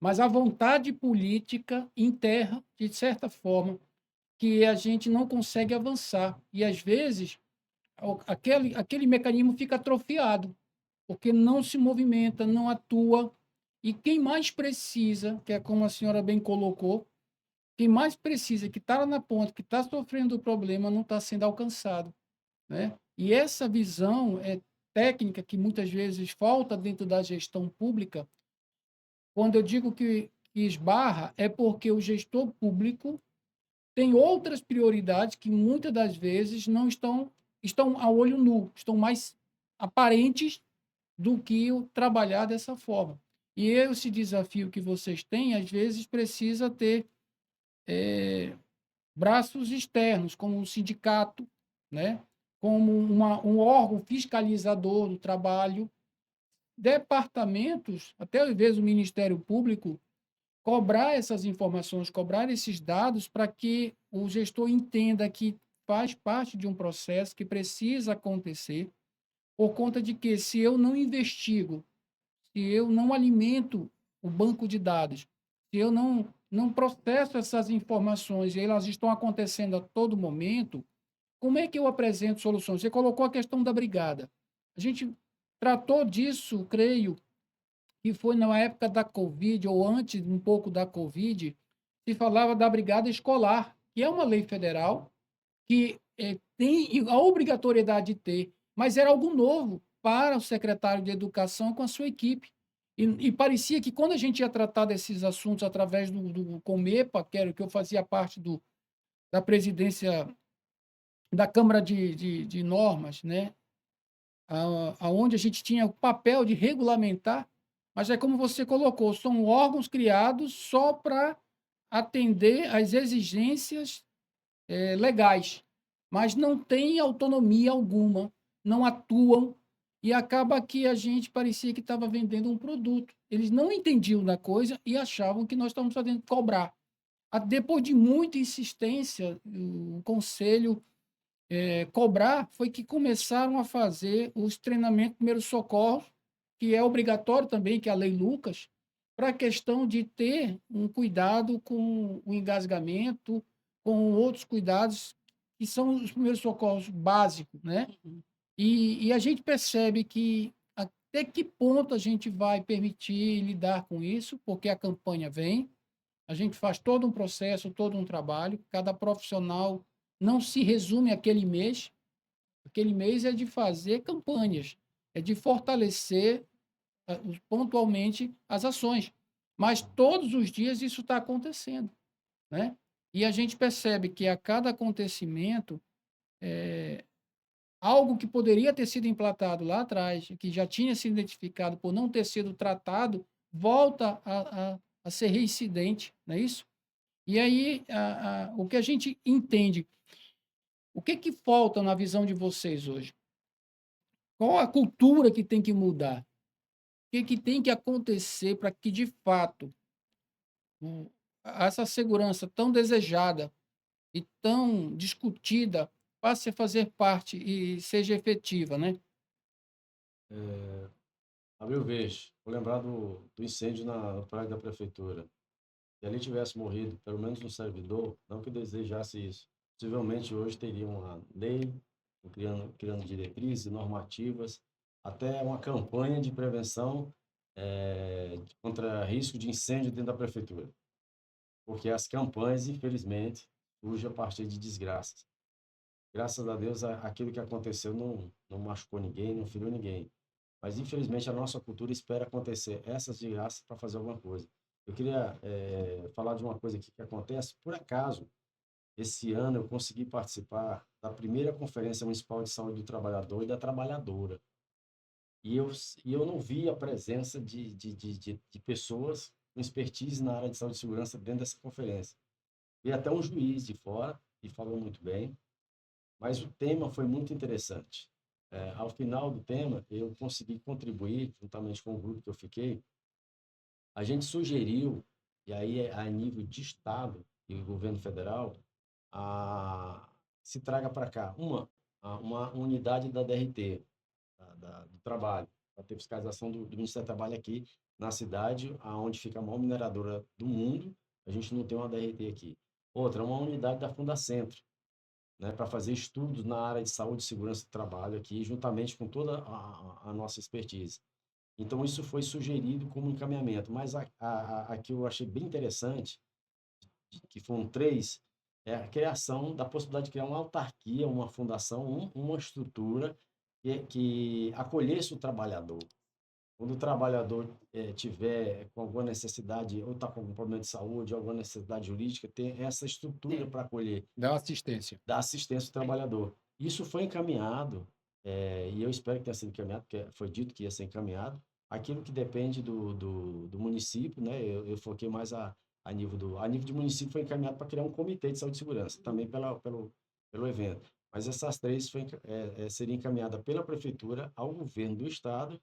mas a vontade política enterra, de certa forma, que a gente não consegue avançar. E, às vezes, aquele mecanismo fica atrofiado, porque não se movimenta, não atua. E quem mais precisa, que é como a senhora bem colocou, quem mais precisa, que está lá na ponta, que está sofrendo o problema, não está sendo alcançado, né? E essa visão técnica que muitas vezes falta dentro da gestão pública, quando eu digo que esbarra, é porque o gestor público tem outras prioridades que muitas das vezes não estão a olho nu, estão mais aparentes do que o trabalhar dessa forma. E esse desafio que vocês têm, às vezes, precisa ter braços externos, como um sindicato, né? Como um órgão fiscalizador do trabalho, departamentos, até às vezes o Ministério Público, cobrar essas informações, cobrar esses dados para que o gestor entenda que faz parte de um processo que precisa acontecer, por conta de que, se eu não investigo, se eu não alimento o banco de dados, se eu não processo essas informações e elas estão acontecendo a todo momento, como é que eu apresento soluções? Você colocou a questão da brigada. A gente tratou disso, creio, que foi na época da Covid, ou antes um pouco da Covid, se falava da brigada escolar, que é uma lei federal que tem a obrigatoriedade de ter, mas era algo novo para o secretário de Educação com a sua equipe. E parecia que quando a gente ia tratar desses assuntos através do Comepa, que era que eu fazia parte da presidência da Câmara de Normas, né? Aonde a gente tinha o papel de regulamentar, mas é como você colocou, são órgãos criados só para atender às exigências legais, mas não têm autonomia alguma, não atuam, e acaba que a gente parecia que estava vendendo um produto. Eles não entendiam da coisa e achavam que nós estávamos fazendo cobrar. Depois de muita insistência, o conselho cobrar, foi que começaram a fazer os treinamentos de primeiros socorros, que é obrigatório também, que é a Lei Lucas, para a questão de ter um cuidado com o engasgamento, com outros cuidados, que são os primeiros socorros básicos, né? Uhum. E a gente percebe que até que ponto a gente vai permitir lidar com isso, porque a campanha vem, a gente faz todo um processo, todo um trabalho, cada profissional não se resume àquele mês. Aquele mês é de fazer campanhas, é de fortalecer pontualmente as ações. Mas todos os dias isso está acontecendo, né? E a gente percebe que a cada acontecimento, algo que poderia ter sido implantado lá atrás, que já tinha sido identificado por não ter sido tratado, volta a ser reincidente, não é isso? E aí, o que a gente entende, o que que falta na visão de vocês hoje? Qual a cultura que tem que mudar? O que tem que acontecer para que, de fato, o essa segurança tão desejada e tão discutida passe a fazer parte e seja efetiva, né? A meu ver, vou lembrar do incêndio no prédio da prefeitura. Se ali tivesse morrido, pelo menos um servidor, não que desejasse isso, possivelmente hoje teria uma lei, criando diretrizes, normativas, até uma campanha de prevenção contra risco de incêndio dentro da prefeitura. Porque as campanhas, infelizmente, surgem a partir de desgraças. Graças a Deus, aquilo que aconteceu não machucou ninguém, não feriu ninguém. Mas, infelizmente, a nossa cultura espera acontecer essas desgraças para fazer alguma coisa. Eu queria falar de uma coisa aqui que acontece. Por acaso, esse ano eu consegui participar da primeira Conferência Municipal de Saúde do Trabalhador e da Trabalhadora. E eu não vi a presença de pessoas com expertise na área de saúde e segurança dentro dessa conferência. E até um juiz de fora, e falou muito bem, mas o tema foi muito interessante. Ao final do tema, eu consegui contribuir, juntamente com o grupo que eu fiquei, a gente sugeriu, e aí a nível de Estado e governo federal, se traga para cá uma unidade da DRT, do trabalho, para ter fiscalização do Ministério do Trabalho aqui na cidade, onde fica a maior mineradora do mundo, a gente não tem uma DRT aqui. Outra, uma unidade da Fundacentro, né, para fazer estudos na área de saúde e segurança do trabalho aqui, juntamente com toda a nossa expertise. Então, isso foi sugerido como encaminhamento. Mas a que eu achei bem interessante, que foram 3, é a criação da possibilidade de criar uma autarquia, uma fundação, uma estrutura que acolhesse o trabalhador. Quando o trabalhador tiver com alguma necessidade, ou está com algum problema de saúde, alguma necessidade jurídica, tem essa estrutura para acolher, Dá assistência. dar assistência ao trabalhador. Isso foi encaminhado, e eu espero que tenha sido encaminhado, porque foi dito que ia ser encaminhado. Aquilo que depende do município, né? Eu foquei mais a nível de município, foi encaminhado para criar um comitê de saúde e segurança, também pelo evento. Mas essas 3 seriam encaminhadas pela prefeitura ao governo do estado,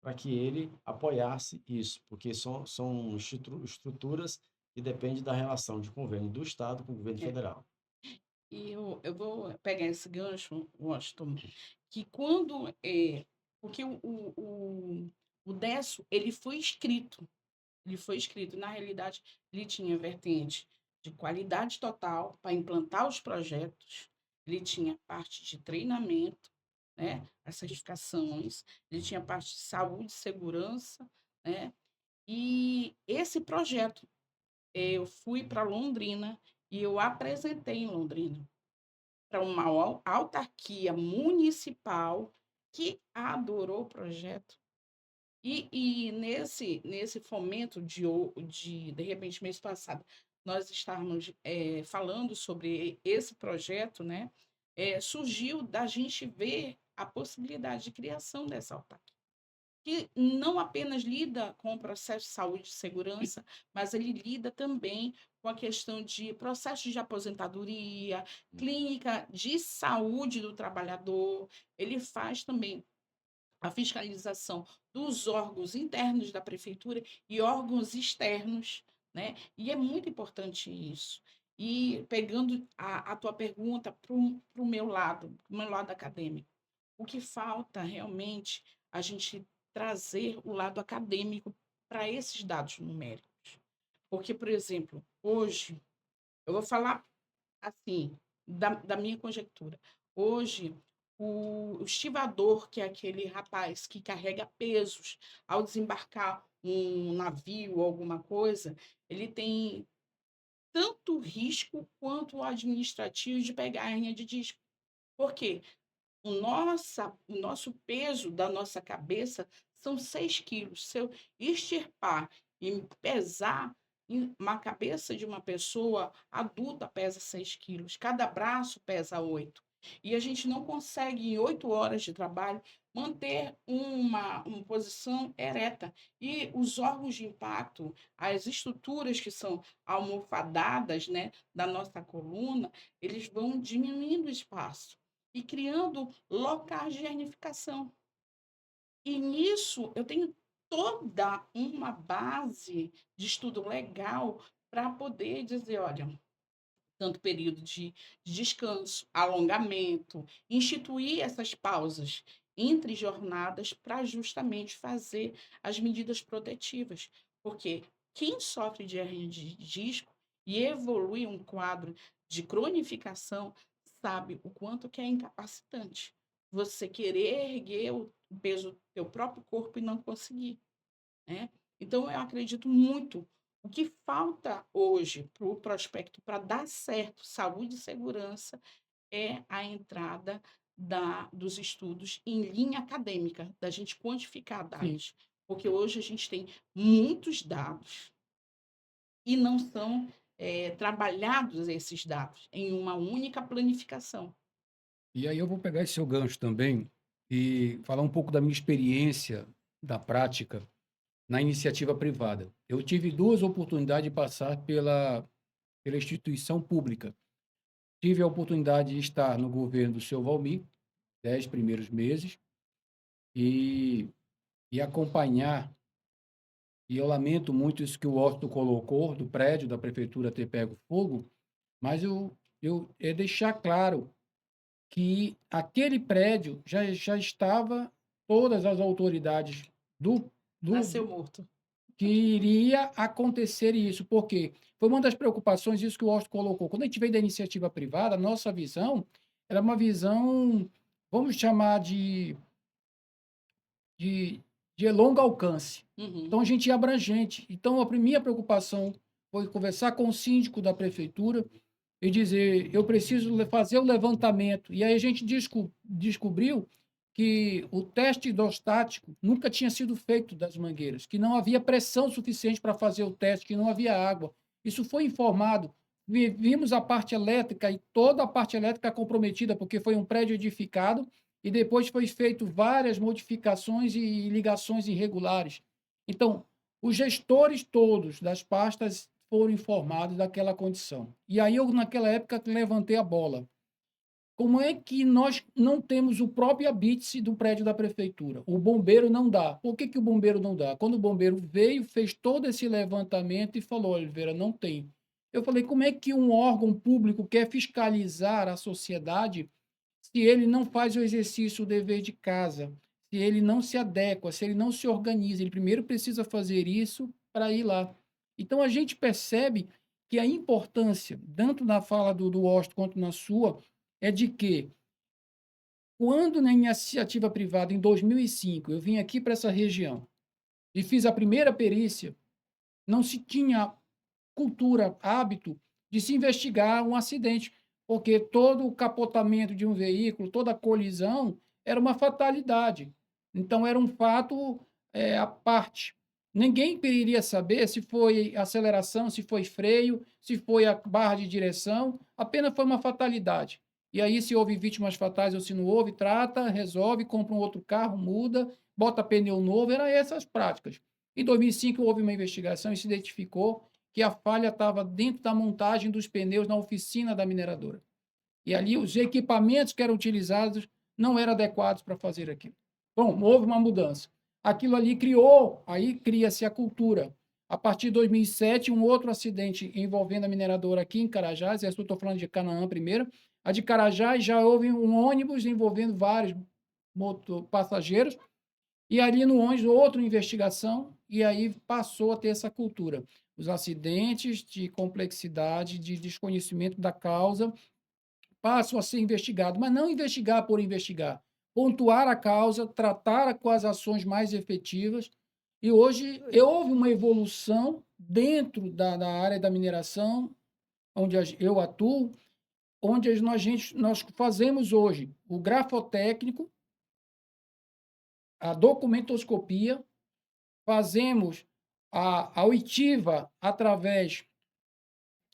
para que ele apoiasse isso, porque são estruturas que dependem da relação de convênio do estado com o governo É. federal. E eu vou pegar esse gancho, Washington, que quando porque o DESO, ele foi escrito, na realidade, ele tinha vertente de qualidade total para implantar os projetos, ele tinha parte de treinamento, né, as certificações, ele tinha parte de saúde e segurança, né, e esse projeto, eu fui para Londrina e eu apresentei em Londrina para uma autarquia municipal que adorou o projeto. E nesse fomento de repente, mês passado, nós estávamos falando sobre esse projeto, né? Surgiu da gente ver a possibilidade de criação dessa autarquia, que não apenas lida com o processo de saúde e segurança, mas ele lida também com a questão de processos de aposentadoria, clínica de saúde do trabalhador, ele faz também a fiscalização dos órgãos internos da prefeitura e órgãos externos, né? E é muito importante isso. E pegando a tua pergunta para o meu lado acadêmico, o que falta realmente a gente trazer o lado acadêmico para esses dados numéricos. Porque, por exemplo, hoje, eu vou falar assim, da minha conjectura. Hoje, o estivador, que é aquele rapaz que carrega pesos ao desembarcar um navio ou alguma coisa, ele tem tanto risco quanto o administrativo de pegar hernia de disco. Por quê? O nosso peso da nossa cabeça são 6 quilos. Se eu extirpar e pesar, uma cabeça de uma pessoa adulta pesa 6 quilos, cada braço pesa 8. E a gente não consegue, em 8 horas de trabalho, manter uma posição ereta. E os órgãos de impacto, as estruturas que são almofadadas, né, da nossa coluna, eles vão diminuindo o espaço e criando locais de hernificação. E nisso eu tenho toda uma base de estudo legal para poder dizer, olha, tanto período de descanso, alongamento, instituir essas pausas entre jornadas para justamente fazer as medidas protetivas. Porque quem sofre de hernia de disco e evolui um quadro de cronificação sabe o quanto que é incapacitante você querer erguer o peso do teu próprio corpo e não conseguir, né? Então, eu acredito muito. O que falta hoje para o prospecto para dar certo saúde e segurança é a entrada dos estudos em linha acadêmica, da gente quantificar Sim. dados. Porque hoje a gente tem muitos dados e não são trabalhados esses dados em uma única planificação. E aí eu vou pegar esse seu gancho também e falar um pouco da minha experiência da prática na iniciativa privada. Eu tive 2 oportunidades de passar pela instituição pública. Tive a oportunidade de estar no governo do seu Valmir, 10 primeiros meses, e acompanhar, e eu lamento muito isso que o Washington colocou, do prédio da prefeitura ter pego fogo, mas é deixar claro que aquele prédio já estava todas as autoridades do Nasceu morto. que iria acontecer isso, porque foi uma das preocupações, isso que o Washington colocou. Quando a gente veio da iniciativa privada, a nossa visão era uma visão, vamos chamar de de longo alcance. Uhum. Então, a gente é abrangente. Então, a minha preocupação foi conversar com o síndico da prefeitura e dizer, eu preciso fazer o levantamento. E aí a gente descobriu que o teste hidrostático nunca tinha sido feito das mangueiras, que não havia pressão suficiente para fazer o teste, que não havia água. Isso foi informado. Vimos a parte elétrica e toda a parte elétrica comprometida, porque foi um prédio edificado e depois foi feito várias modificações e ligações irregulares. Então, os gestores todos das pastas foram informados daquela condição. E aí eu, naquela época, levantei a bola. Como é que nós não temos o próprio habite do prédio da prefeitura? O bombeiro não dá. Por que, que o bombeiro não dá? Quando o bombeiro veio, fez todo esse levantamento e falou, Oliveira, não tem. Eu falei, como é que um órgão público quer fiscalizar a sociedade se ele não faz o exercício, o dever de casa, se ele não se adequa, se ele não se organiza? Ele primeiro precisa fazer isso para ir lá. Então, a gente percebe que a importância, tanto na fala do Washington quanto na sua, é de que, quando na iniciativa privada, em 2005, eu vim aqui para essa região e fiz a primeira perícia, não se tinha cultura, hábito de se investigar um acidente, porque todo o capotamento de um veículo, toda colisão, era uma fatalidade. Então, era um fato à parte. Ninguém queria saber se foi aceleração, se foi freio, se foi a barra de direção, apenas foi uma fatalidade. E aí, se houve vítimas fatais ou se não houve, trata, resolve, compra um outro carro, muda, bota pneu novo, eram essas práticas. Em 2005, houve uma investigação e se identificou que a falha estava dentro da montagem dos pneus na oficina da mineradora. E ali os equipamentos que eram utilizados não eram adequados para fazer aquilo. Bom, houve uma mudança. Aquilo ali aí cria-se a cultura. A partir de 2007, um outro acidente envolvendo a mineradora aqui em Carajás, eu estou falando de Canaã primeiro, a de Carajás já houve um ônibus envolvendo vários passageiros, e ali no ônibus, outra investigação, e aí passou a ter essa cultura. Os acidentes de complexidade, de desconhecimento da causa, passam a ser investigados, mas não investigar por investigar. Pontuar a causa, tratar com as ações mais efetivas. E hoje houve uma evolução dentro da área da mineração, onde eu atuo, onde nós fazemos hoje o grafotécnico, a documentoscopia, fazemos a oitiva através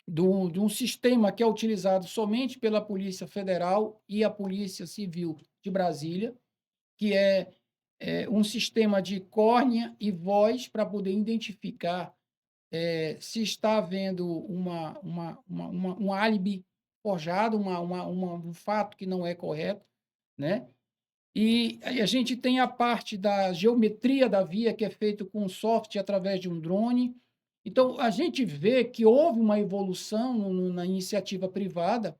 de um sistema que é utilizado somente pela Polícia Federal e a Polícia Civil de Brasília, que é um sistema de córnea e voz para poder identificar se está havendo um álibi forjado, um fato que não é correto, né? E a gente tem a parte da geometria da via, que é feito com software através de um drone. Então, a gente vê que houve uma evolução na iniciativa privada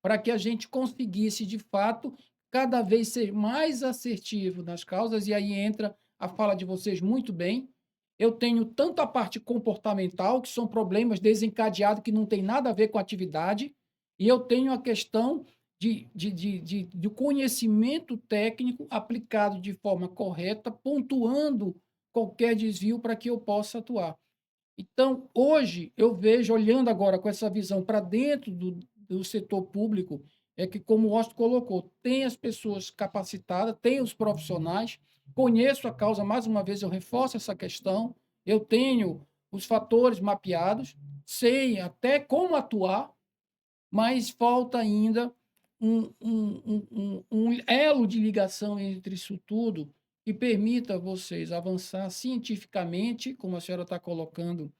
para que a gente conseguisse, de fato, cada vez ser mais assertivo nas causas, e aí entra a fala de vocês muito bem. Eu tenho tanto a parte comportamental, que são problemas desencadeados que não tem nada a ver com a atividade, e eu tenho a questão de conhecimento técnico aplicado de forma correta, pontuando qualquer desvio para que eu possa atuar. Então, hoje, eu vejo, olhando agora com essa visão para dentro do setor público, é que, como o Washington colocou, tem as pessoas capacitadas, tem os profissionais, conheço a causa, mais uma vez eu reforço essa questão, eu tenho os fatores mapeados, sei até como atuar, mas falta ainda um elo de ligação entre isso tudo que permita vocês avançar cientificamente, como a senhora está colocando,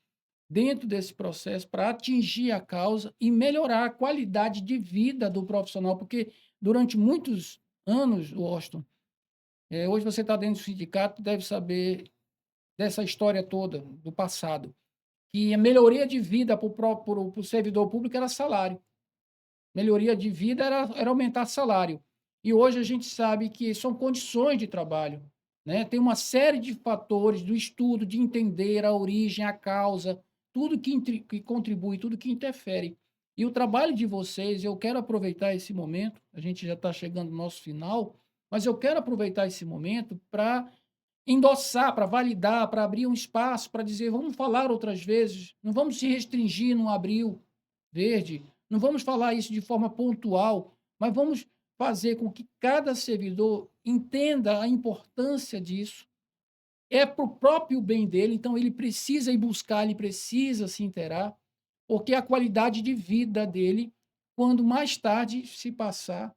dentro desse processo, para atingir a causa e melhorar a qualidade de vida do profissional, porque durante muitos anos, Washington, hoje você está dentro do sindicato, deve saber dessa história toda, do passado, que a melhoria de vida para o servidor público era salário. Melhoria de vida era aumentar salário. E hoje a gente sabe que são condições de trabalho, né? Tem uma série de fatores do estudo, de entender a origem, a causa, tudo que contribui, tudo que interfere. E o trabalho de vocês, eu quero aproveitar esse momento, a gente já está chegando no nosso final, mas eu quero aproveitar esse momento para endossar, para validar, para abrir um espaço, para dizer, vamos falar outras vezes, não vamos se restringir no abril verde, não vamos falar isso de forma pontual, mas vamos fazer com que cada servidor entenda a importância disso. É para o próprio bem dele, então ele precisa ir buscar, ele precisa se inteirar, porque a qualidade de vida dele, quando mais tarde se passar,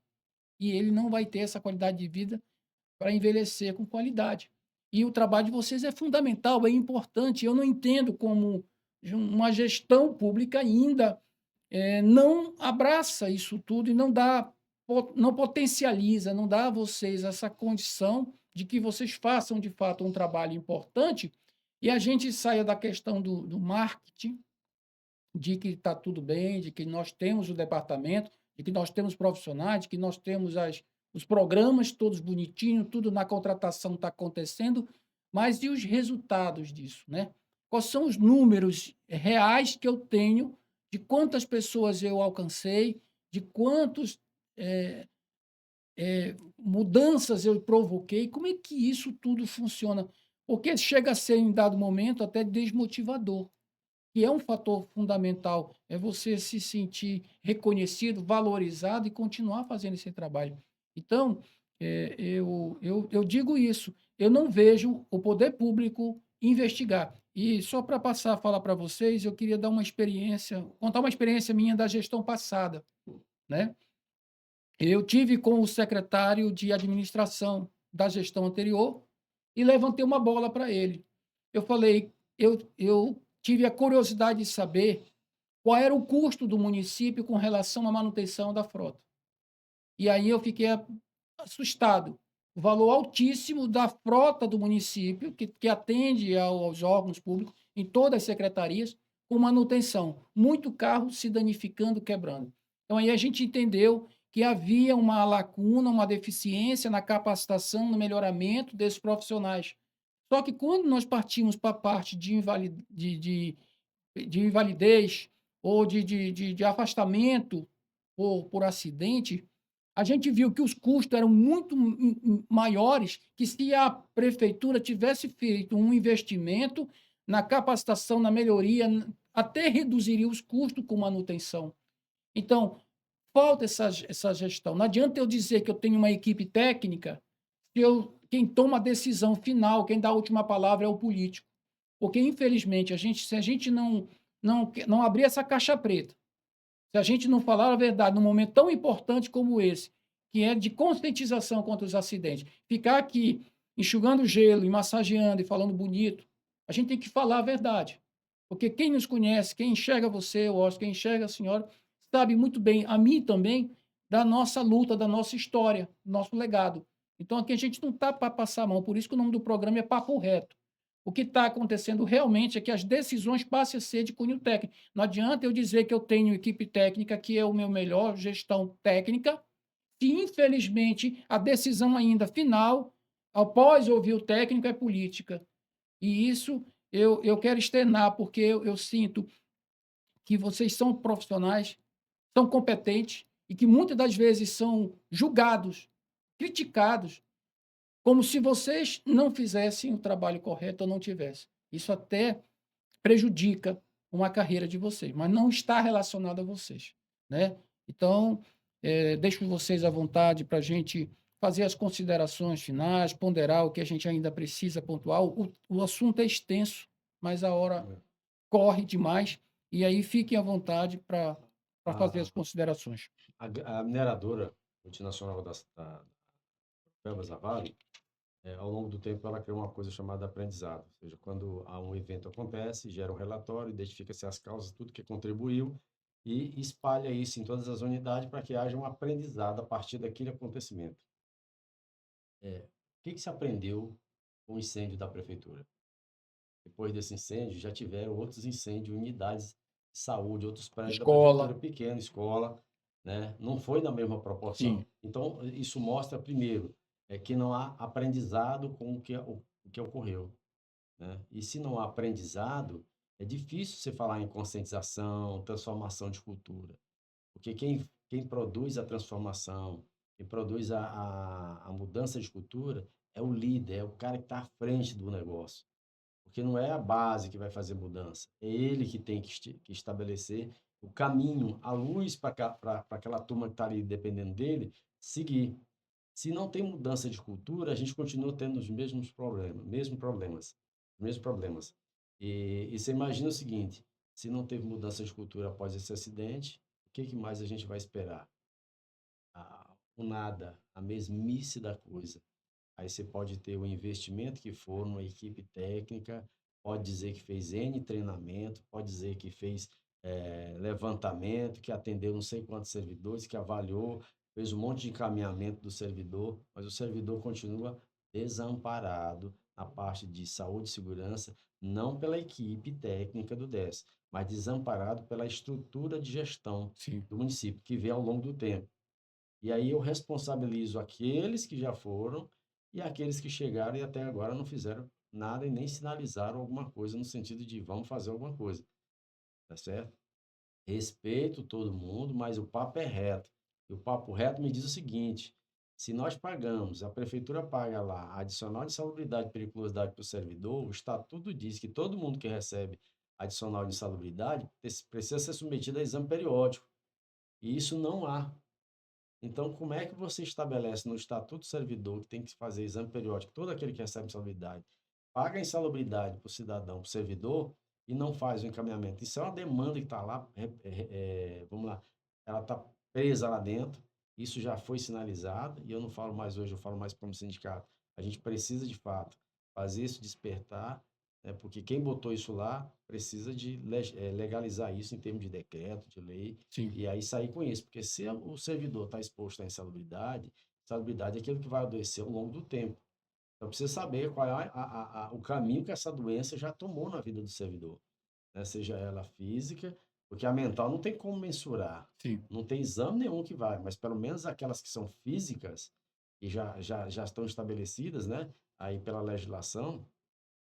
e ele não vai ter essa qualidade de vida para envelhecer com qualidade. E o trabalho de vocês é fundamental, é importante. Eu não entendo como uma gestão pública ainda não abraça isso tudo e não potencializa, não dá a vocês essa condição de que vocês façam, de fato, um trabalho importante e a gente saia da questão do marketing, de que está tudo bem, de que nós temos o departamento, de que nós temos profissionais, de que nós temos os programas todos bonitinhos, tudo na contratação está acontecendo, mas e os resultados disso, né? Quais são os números reais que eu tenho de quantas pessoas eu alcancei, de quantos mudanças eu provoquei, como é que isso tudo funciona? Porque chega a ser, em dado momento, até desmotivador, que é um fator fundamental, é você se sentir reconhecido, valorizado e continuar fazendo esse trabalho. Então, eu digo isso, eu não vejo o poder público investigar. E só para passar a falar para vocês, eu queria dar uma experiência, contar uma experiência minha da gestão passada, né? Eu tive com o secretário de administração da gestão anterior e levantei uma bola para ele. Eu falei, eu tive a curiosidade de saber qual era o custo do município com relação à manutenção da frota. E aí eu fiquei assustado. O valor altíssimo da frota do município, que atende aos órgãos públicos, em todas as secretarias, com manutenção. Muito carro se danificando, quebrando. Então, aí a gente entendeu que havia uma lacuna, uma deficiência na capacitação, no melhoramento desses profissionais. Só que quando nós partimos para a parte de invalidez ou de afastamento por acidente, a gente viu que os custos eram muito maiores que se a prefeitura tivesse feito um investimento na capacitação, na melhoria, até reduziria os custos com manutenção. Então, falta essa gestão. Não adianta eu dizer que eu tenho uma equipe técnica, quem toma a decisão final, quem dá a última palavra é o político. Porque, infelizmente, se a gente não abrir essa caixa preta, se a gente não falar a verdade num momento tão importante como esse, que é de conscientização contra os acidentes, ficar aqui enxugando gelo e massageando e falando bonito, a gente tem que falar a verdade. Porque quem nos conhece, quem enxerga você, Oscar, quem enxerga a senhora, sabe muito bem, a mim também, da nossa luta, da nossa história, do nosso legado. Então, aqui a gente não está para passar a mão, por isso que o nome do programa é Papo Reto. O que está acontecendo realmente é que as decisões passem a ser de cunho técnico. Não adianta eu dizer que eu tenho equipe técnica, que é o meu melhor, gestão técnica, se infelizmente a decisão ainda final, após ouvir o técnico, é política. E isso eu quero externar, porque eu sinto que vocês são profissionais, são competentes e que muitas das vezes são julgados, criticados, como se vocês não fizessem o trabalho correto ou não tivessem. Isso até prejudica uma carreira de vocês, mas não está relacionado a vocês, né? Então, deixo vocês à vontade para a gente fazer as considerações finais, ponderar o que a gente ainda precisa pontuar. O assunto é extenso, mas a hora corre demais, e aí fiquem à vontade para fazer as considerações. A mineradora multinacional da Petrobras, a Vale, ao longo do tempo, ela criou uma coisa chamada aprendizado. Ou seja, quando um evento acontece, gera um relatório, identifica-se as causas, tudo que contribuiu, e espalha isso em todas as unidades para que haja um aprendizado a partir daquele acontecimento. O que se aprendeu com o incêndio da prefeitura? Depois desse incêndio, já tiveram outros incêndios, unidades de saúde, outros prédios da prefeitura pequena, escola, né? Não foi na mesma proporção. Sim. Então, isso mostra, primeiro, que não há aprendizado com o que ocorreu, né? E se não há aprendizado, é difícil você falar em conscientização, transformação de cultura. Porque quem produz a transformação, Quem produz a mudança de cultura é o líder, é o cara que está à frente do negócio. Porque não é a base que vai fazer mudança, é ele que tem que estabelecer o caminho, a luz para aquela turma que está ali dependendo dele seguir. Se não tem mudança de cultura, a gente continua tendo os mesmos problemas. E você imagina o seguinte, se não teve mudança de cultura após esse acidente, o que mais a gente vai esperar? O nada, a mesmice da coisa. Aí você pode ter o investimento que for numa equipe técnica, pode dizer que fez N treinamento, pode dizer que fez levantamento, que atendeu não sei quantos servidores, que avaliou, fez um monte de encaminhamento do servidor, mas o servidor continua desamparado na parte de saúde e segurança, não pela equipe técnica do DES, mas desamparado pela estrutura de gestão Sim. do município, que vê ao longo do tempo. E aí eu responsabilizo aqueles que já foram e aqueles que chegaram e até agora não fizeram nada e nem sinalizaram alguma coisa no sentido de vamos fazer alguma coisa, tá certo? Respeito todo mundo, mas o papo é reto. E o papo reto me diz o seguinte: se nós pagamos, a prefeitura paga lá adicional de salubridade e periculosidade para o servidor, o estatuto diz que todo mundo que recebe adicional de insalubridade precisa ser submetido a exame periódico. E isso não há. Então, como é que você estabelece no Estatuto do Servidor que tem que fazer exame periódico, todo aquele que recebe insalubridade, paga a insalubridade para o cidadão, para o servidor, e não faz o encaminhamento? Isso é uma demanda que está lá, vamos lá, ela está presa lá dentro, isso já foi sinalizado, e eu não falo mais hoje, eu falo mais como sindicato. A gente precisa, de fato, fazer isso despertar, porque quem botou isso lá precisa de legalizar isso em termos de decreto, de lei, Sim. e aí sair com isso, porque se o servidor está exposto à insalubridade, insalubridade é aquilo que vai adoecer ao longo do tempo. Então precisa saber qual é o caminho que essa doença já tomou na vida do servidor, né? Seja ela física, porque a mental não tem como mensurar, Sim. não tem exame nenhum que vai, mas pelo menos aquelas que são físicas e já estão estabelecidas, né? Aí pela legislação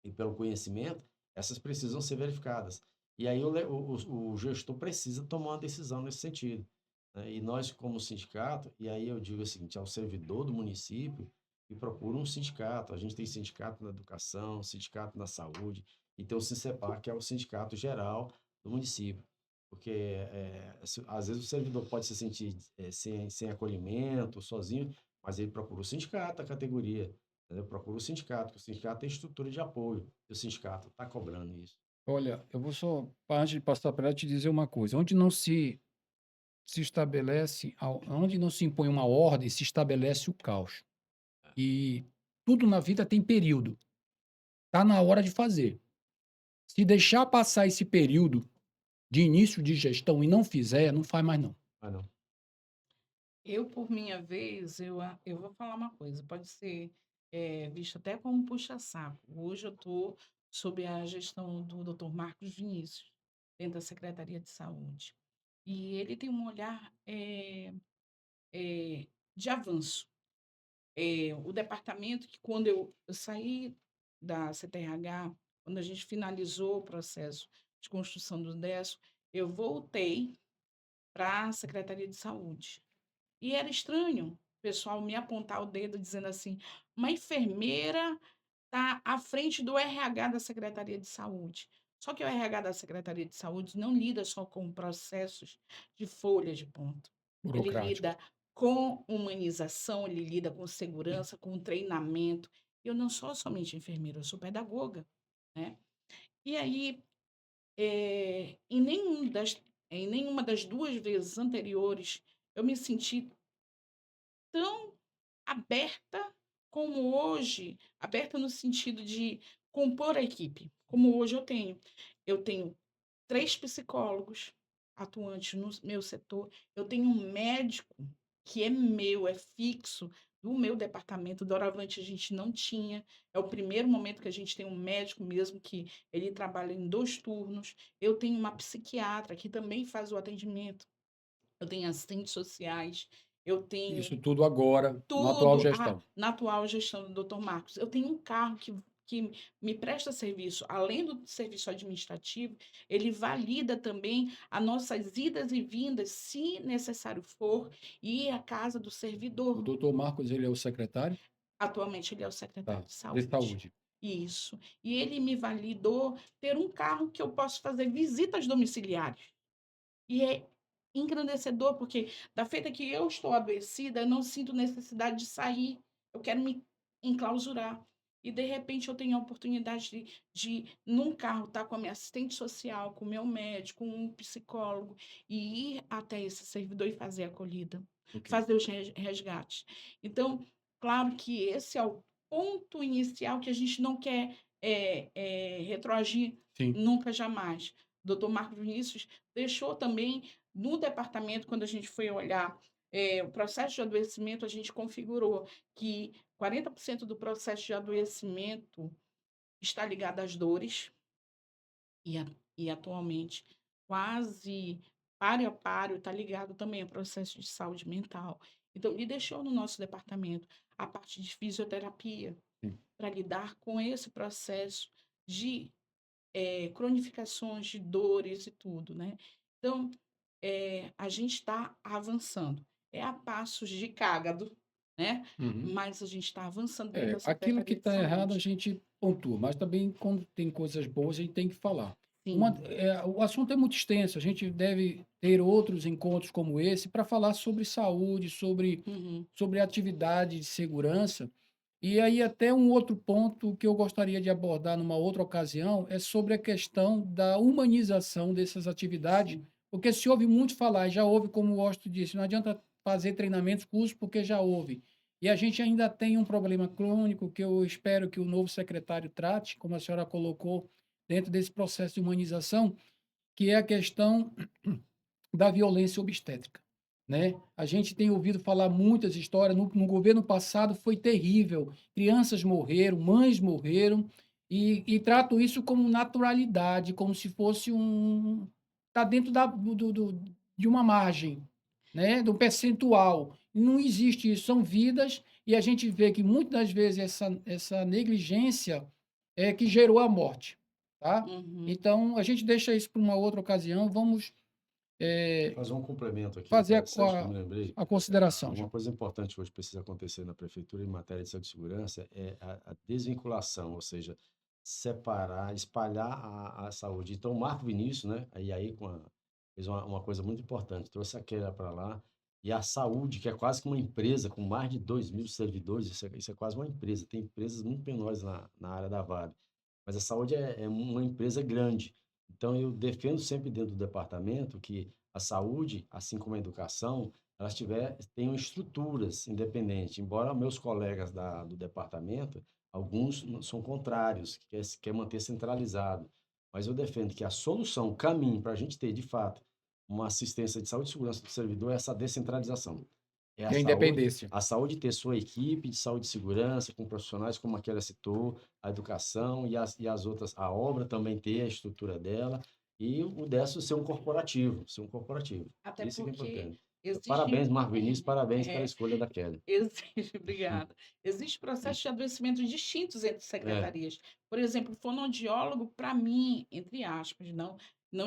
e pelo conhecimento, essas precisam ser verificadas. E aí o gestor precisa tomar uma decisão nesse sentido, né? E nós, como sindicato, e aí eu digo o seguinte, ao servidor do município, que procura um sindicato. A gente tem sindicato na educação, sindicato na saúde, e tem o Sincepar, que é o sindicato geral do município. Porque às vezes o servidor pode se sentir sem acolhimento, sozinho, mas ele procura o sindicato, a categoria. Entendeu? Procura o sindicato, porque o sindicato tem estrutura de apoio. E o sindicato está cobrando isso. Olha, eu vou só, antes de passar para ela, te dizer uma coisa. Onde não se estabelece, onde não se impõe uma ordem, se estabelece o caos. E tudo na vida tem período. Está na hora de fazer. Se deixar passar esse período de início de gestão e não fizer, não faz mais não. Ah, não. Eu, por minha vez, eu vou falar uma coisa, pode ser visto até como um puxa-saco. Hoje eu estou sob a gestão do Dr. Marcos Vinícius, dentro da Secretaria de Saúde. E ele tem um olhar de avanço. O departamento que, quando eu saí da CTRH, quando a gente finalizou o processo de construção do DESO, eu voltei para a Secretaria de Saúde. E era estranho o pessoal me apontar o dedo dizendo assim: uma enfermeira está à frente do RH da Secretaria de Saúde. Só que o RH da Secretaria de Saúde não lida só com processos de folha de ponto. Ele Burocrático. lida com humanização, ele lida com segurança, com treinamento. Eu não sou somente enfermeira, eu sou pedagoga, né? E aí, em nenhuma das duas vezes anteriores, eu me senti tão aberta como hoje, aberta no sentido de compor a equipe, como hoje eu tenho. Eu tenho 3 psicólogos atuantes no meu setor, eu tenho um médico que é meu, é fixo, do meu departamento. Doravante a gente não tinha, é o primeiro momento que a gente tem um médico mesmo, que ele trabalha em 2 turnos. Eu tenho uma psiquiatra que também faz o atendimento, eu tenho assistentes sociais, eu tenho Isso tudo agora, na atual tudo gestão. na atual gestão do Dr. Marcos. Eu tenho um carro que que me presta serviço, além do serviço administrativo, ele valida também as nossas idas e vindas, se necessário for, ir à casa do O servidor. doutor Marcos, ele é o secretário? Atualmente ele é o Tá, secretário de de saúde. saúde. Isso. E ele me validou ter um carro que eu posso fazer visitas domiciliares. E é engrandecedor, porque da feita que eu estou adoecida, eu não sinto necessidade de sair. Eu quero me enclausurar. E, de repente, eu tenho a oportunidade num carro, estar com a minha assistente social, com o meu médico, com um psicólogo, e ir até esse servidor e fazer a acolhida, Ok. fazer os resgates. Então, claro que esse é o ponto inicial que a gente não quer retroagir Sim. nunca, jamais. Doutor Marcos Vinícius deixou também no departamento, quando a gente foi olhar o processo de adoecimento, a gente configurou que 40% do processo de adoecimento está ligado às dores e atualmente quase páreo a páreo está ligado também ao processo de saúde mental. Então, ele deixou no nosso departamento a parte de fisioterapia Sim. para lidar com esse processo de cronificações de dores e tudo, né? Então, a gente está avançando. É a passos de cágado, né? Uhum. Mas a gente está avançando dentro da Aquilo que Secretaria de está errado a Saúde. gente pontua, mas também quando tem coisas boas a gente tem que falar. Sim. O assunto é muito extenso, a gente deve ter outros encontros como esse para falar sobre saúde, Uhum. sobre atividade de segurança. E aí até um outro ponto que eu gostaria de abordar numa outra ocasião é sobre a questão da humanização dessas atividades, Sim. porque se ouve muito falar, já ouve, como o Washington disse, não adianta fazer treinamentos, cursos, porque já houve. E a gente ainda tem um problema crônico que eu espero que o novo secretário trate, como a senhora colocou, dentro desse processo de humanização, que é a questão da violência obstétrica, né? A gente tem ouvido falar muitas histórias, no governo passado foi terrível, crianças morreram, mães morreram, e trato isso como naturalidade, como se fosse está dentro de uma margem, né? Do percentual. Não existe isso, são vidas, e a gente vê que muitas das vezes essa negligência é que gerou a morte, tá? Uhum. Então, a gente deixa isso para uma outra ocasião, vamos Fazer um complemento aqui, fazer interessante que eu me lembrei. a consideração, Uma João. coisa importante que hoje precisa acontecer na prefeitura em matéria de saúde e segurança é a desvinculação, ou seja, separar, espalhar a saúde. Então, o Marco Vinícius, né, fez uma coisa muito importante, trouxe a Kélia para lá, e a saúde, que é quase que uma empresa, com mais de 2.000 servidores, isso é quase uma empresa, tem empresas muito menores na área da Vale, mas a saúde é uma empresa grande. Então, eu defendo sempre dentro do departamento que a saúde, assim como a educação, tenham estruturas independentes. Embora meus colegas do departamento, alguns são contrários, que quer manter centralizado. Mas eu defendo que a solução, o caminho para a gente ter, de fato, uma assistência de saúde e segurança do servidor é essa descentralização. É E a independência. a saúde ter sua equipe de saúde e segurança, com profissionais como aquela citou, a educação e as outras, a obra também ter a estrutura dela, e o décimo ser um corporativo, ser um corporativo. Até Isso que é porque importante. existe Parabéns, Marco Vinícius, parabéns pela é, escolha da Kelly. existe obrigada. Existe processo de adoecimento distintos entre É, secretarias. Por exemplo, fonoaudiólogo, para mim, entre aspas, não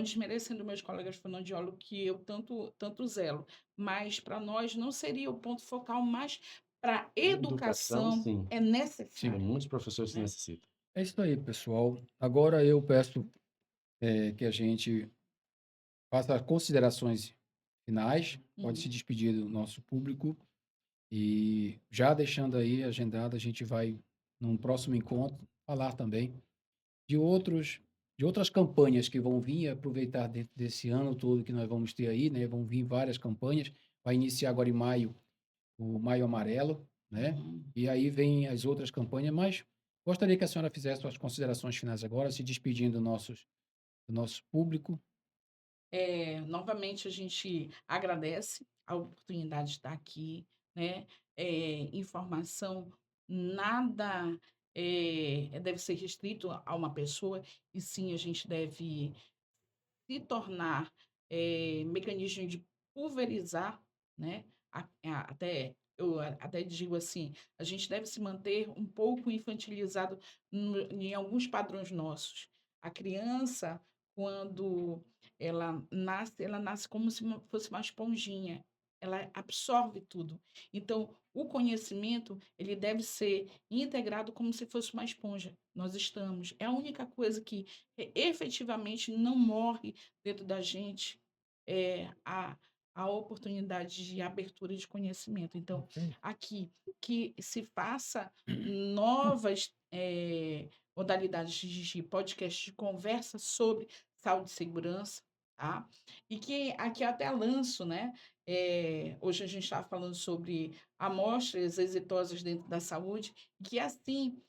desmerecendo meus colegas fonoaudiólogos, que eu tanto zelo, mas para nós não seria o ponto focal, mas para educação, educação sim. é Sim. Tem necessário, muitos professores que né? necessitam. É isso aí, pessoal. Agora eu peço que a gente faça considerações finais, pode se Uhum. despedir do nosso público e já deixando aí agendado, a gente vai, num próximo encontro, falar também de outras campanhas que vão vir, aproveitar dentro desse ano todo que nós vamos ter aí, né? Vão vir várias campanhas, vai iniciar agora em maio o Maio Amarelo, né? Uhum. E aí vem as outras campanhas, mas gostaria que a senhora fizesse suas considerações finais agora, se despedindo do nosso público. Novamente, a gente agradece a oportunidade de estar aqui, né? Informação, nada deve ser restrito a uma pessoa, e sim a gente deve se tornar mecanismo de pulverizar, né? Até eu até digo assim, a gente deve se manter um pouco infantilizado em alguns padrões nossos. A criança, quando ela nasce como se fosse uma esponjinha. Ela absorve tudo. Então, o conhecimento, ele deve ser integrado como se fosse uma esponja. Nós estamos. É a única coisa que efetivamente não morre dentro da gente, é a oportunidade de abertura de conhecimento. Então, Ok. aqui, que se faça novas modalidades de podcast, de conversa sobre saúde e segurança, tá? E que aqui eu até lanço, né? Hoje a gente estava falando sobre amostras exitosas dentro da saúde, que assim,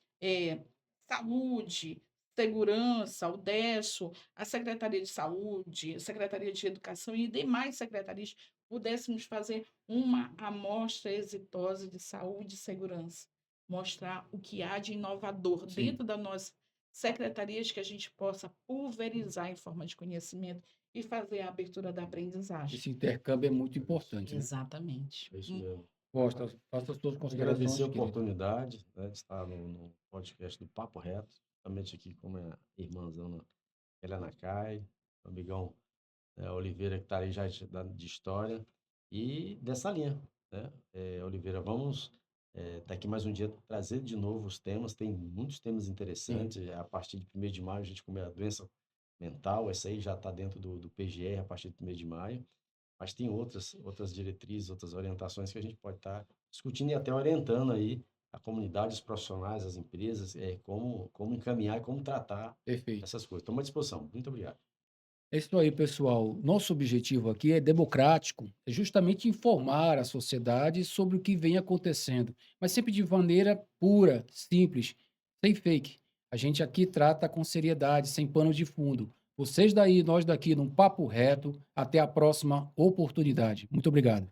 saúde, segurança, o DESO, a Secretaria de Saúde, a Secretaria de Educação e demais secretarias pudéssemos fazer uma amostra exitosa de saúde e segurança, mostrar o que há de inovador Sim. dentro das nossas secretarias que a gente possa pulverizar em forma de conhecimento e fazer a abertura da aprendizagem. Esse intercâmbio é muito importante, né? Exatamente. É isso mesmo. Costa, faça as suas considerações, Agradecer a querido. oportunidade, né, de estar no podcast do Papo Reto, justamente aqui com a irmãzona Helena Cai, o amigão Oliveira, que está aí já de história, e dessa linha, né? Oliveira, vamos daqui mais um dia trazer de novo os temas, tem muitos temas Sim. interessantes, a partir de 1º de maio a gente começa a doença mental, essa aí já está dentro do PGR a partir de 1º de maio, mas tem outras diretrizes, outras orientações que a gente pode estar discutindo e até orientando aí a comunidade, os profissionais, as empresas, como encaminhar e como tratar Perfeito. essas coisas. Estou à disposição. Muito obrigado. É isso aí, pessoal. Nosso objetivo aqui é democrático, é justamente informar a sociedade sobre o que vem acontecendo, mas sempre de maneira pura, simples, sem fake. A gente aqui trata com seriedade, sem pano de fundo. Vocês daí, nós daqui, num papo reto. Até a próxima oportunidade. Muito obrigado.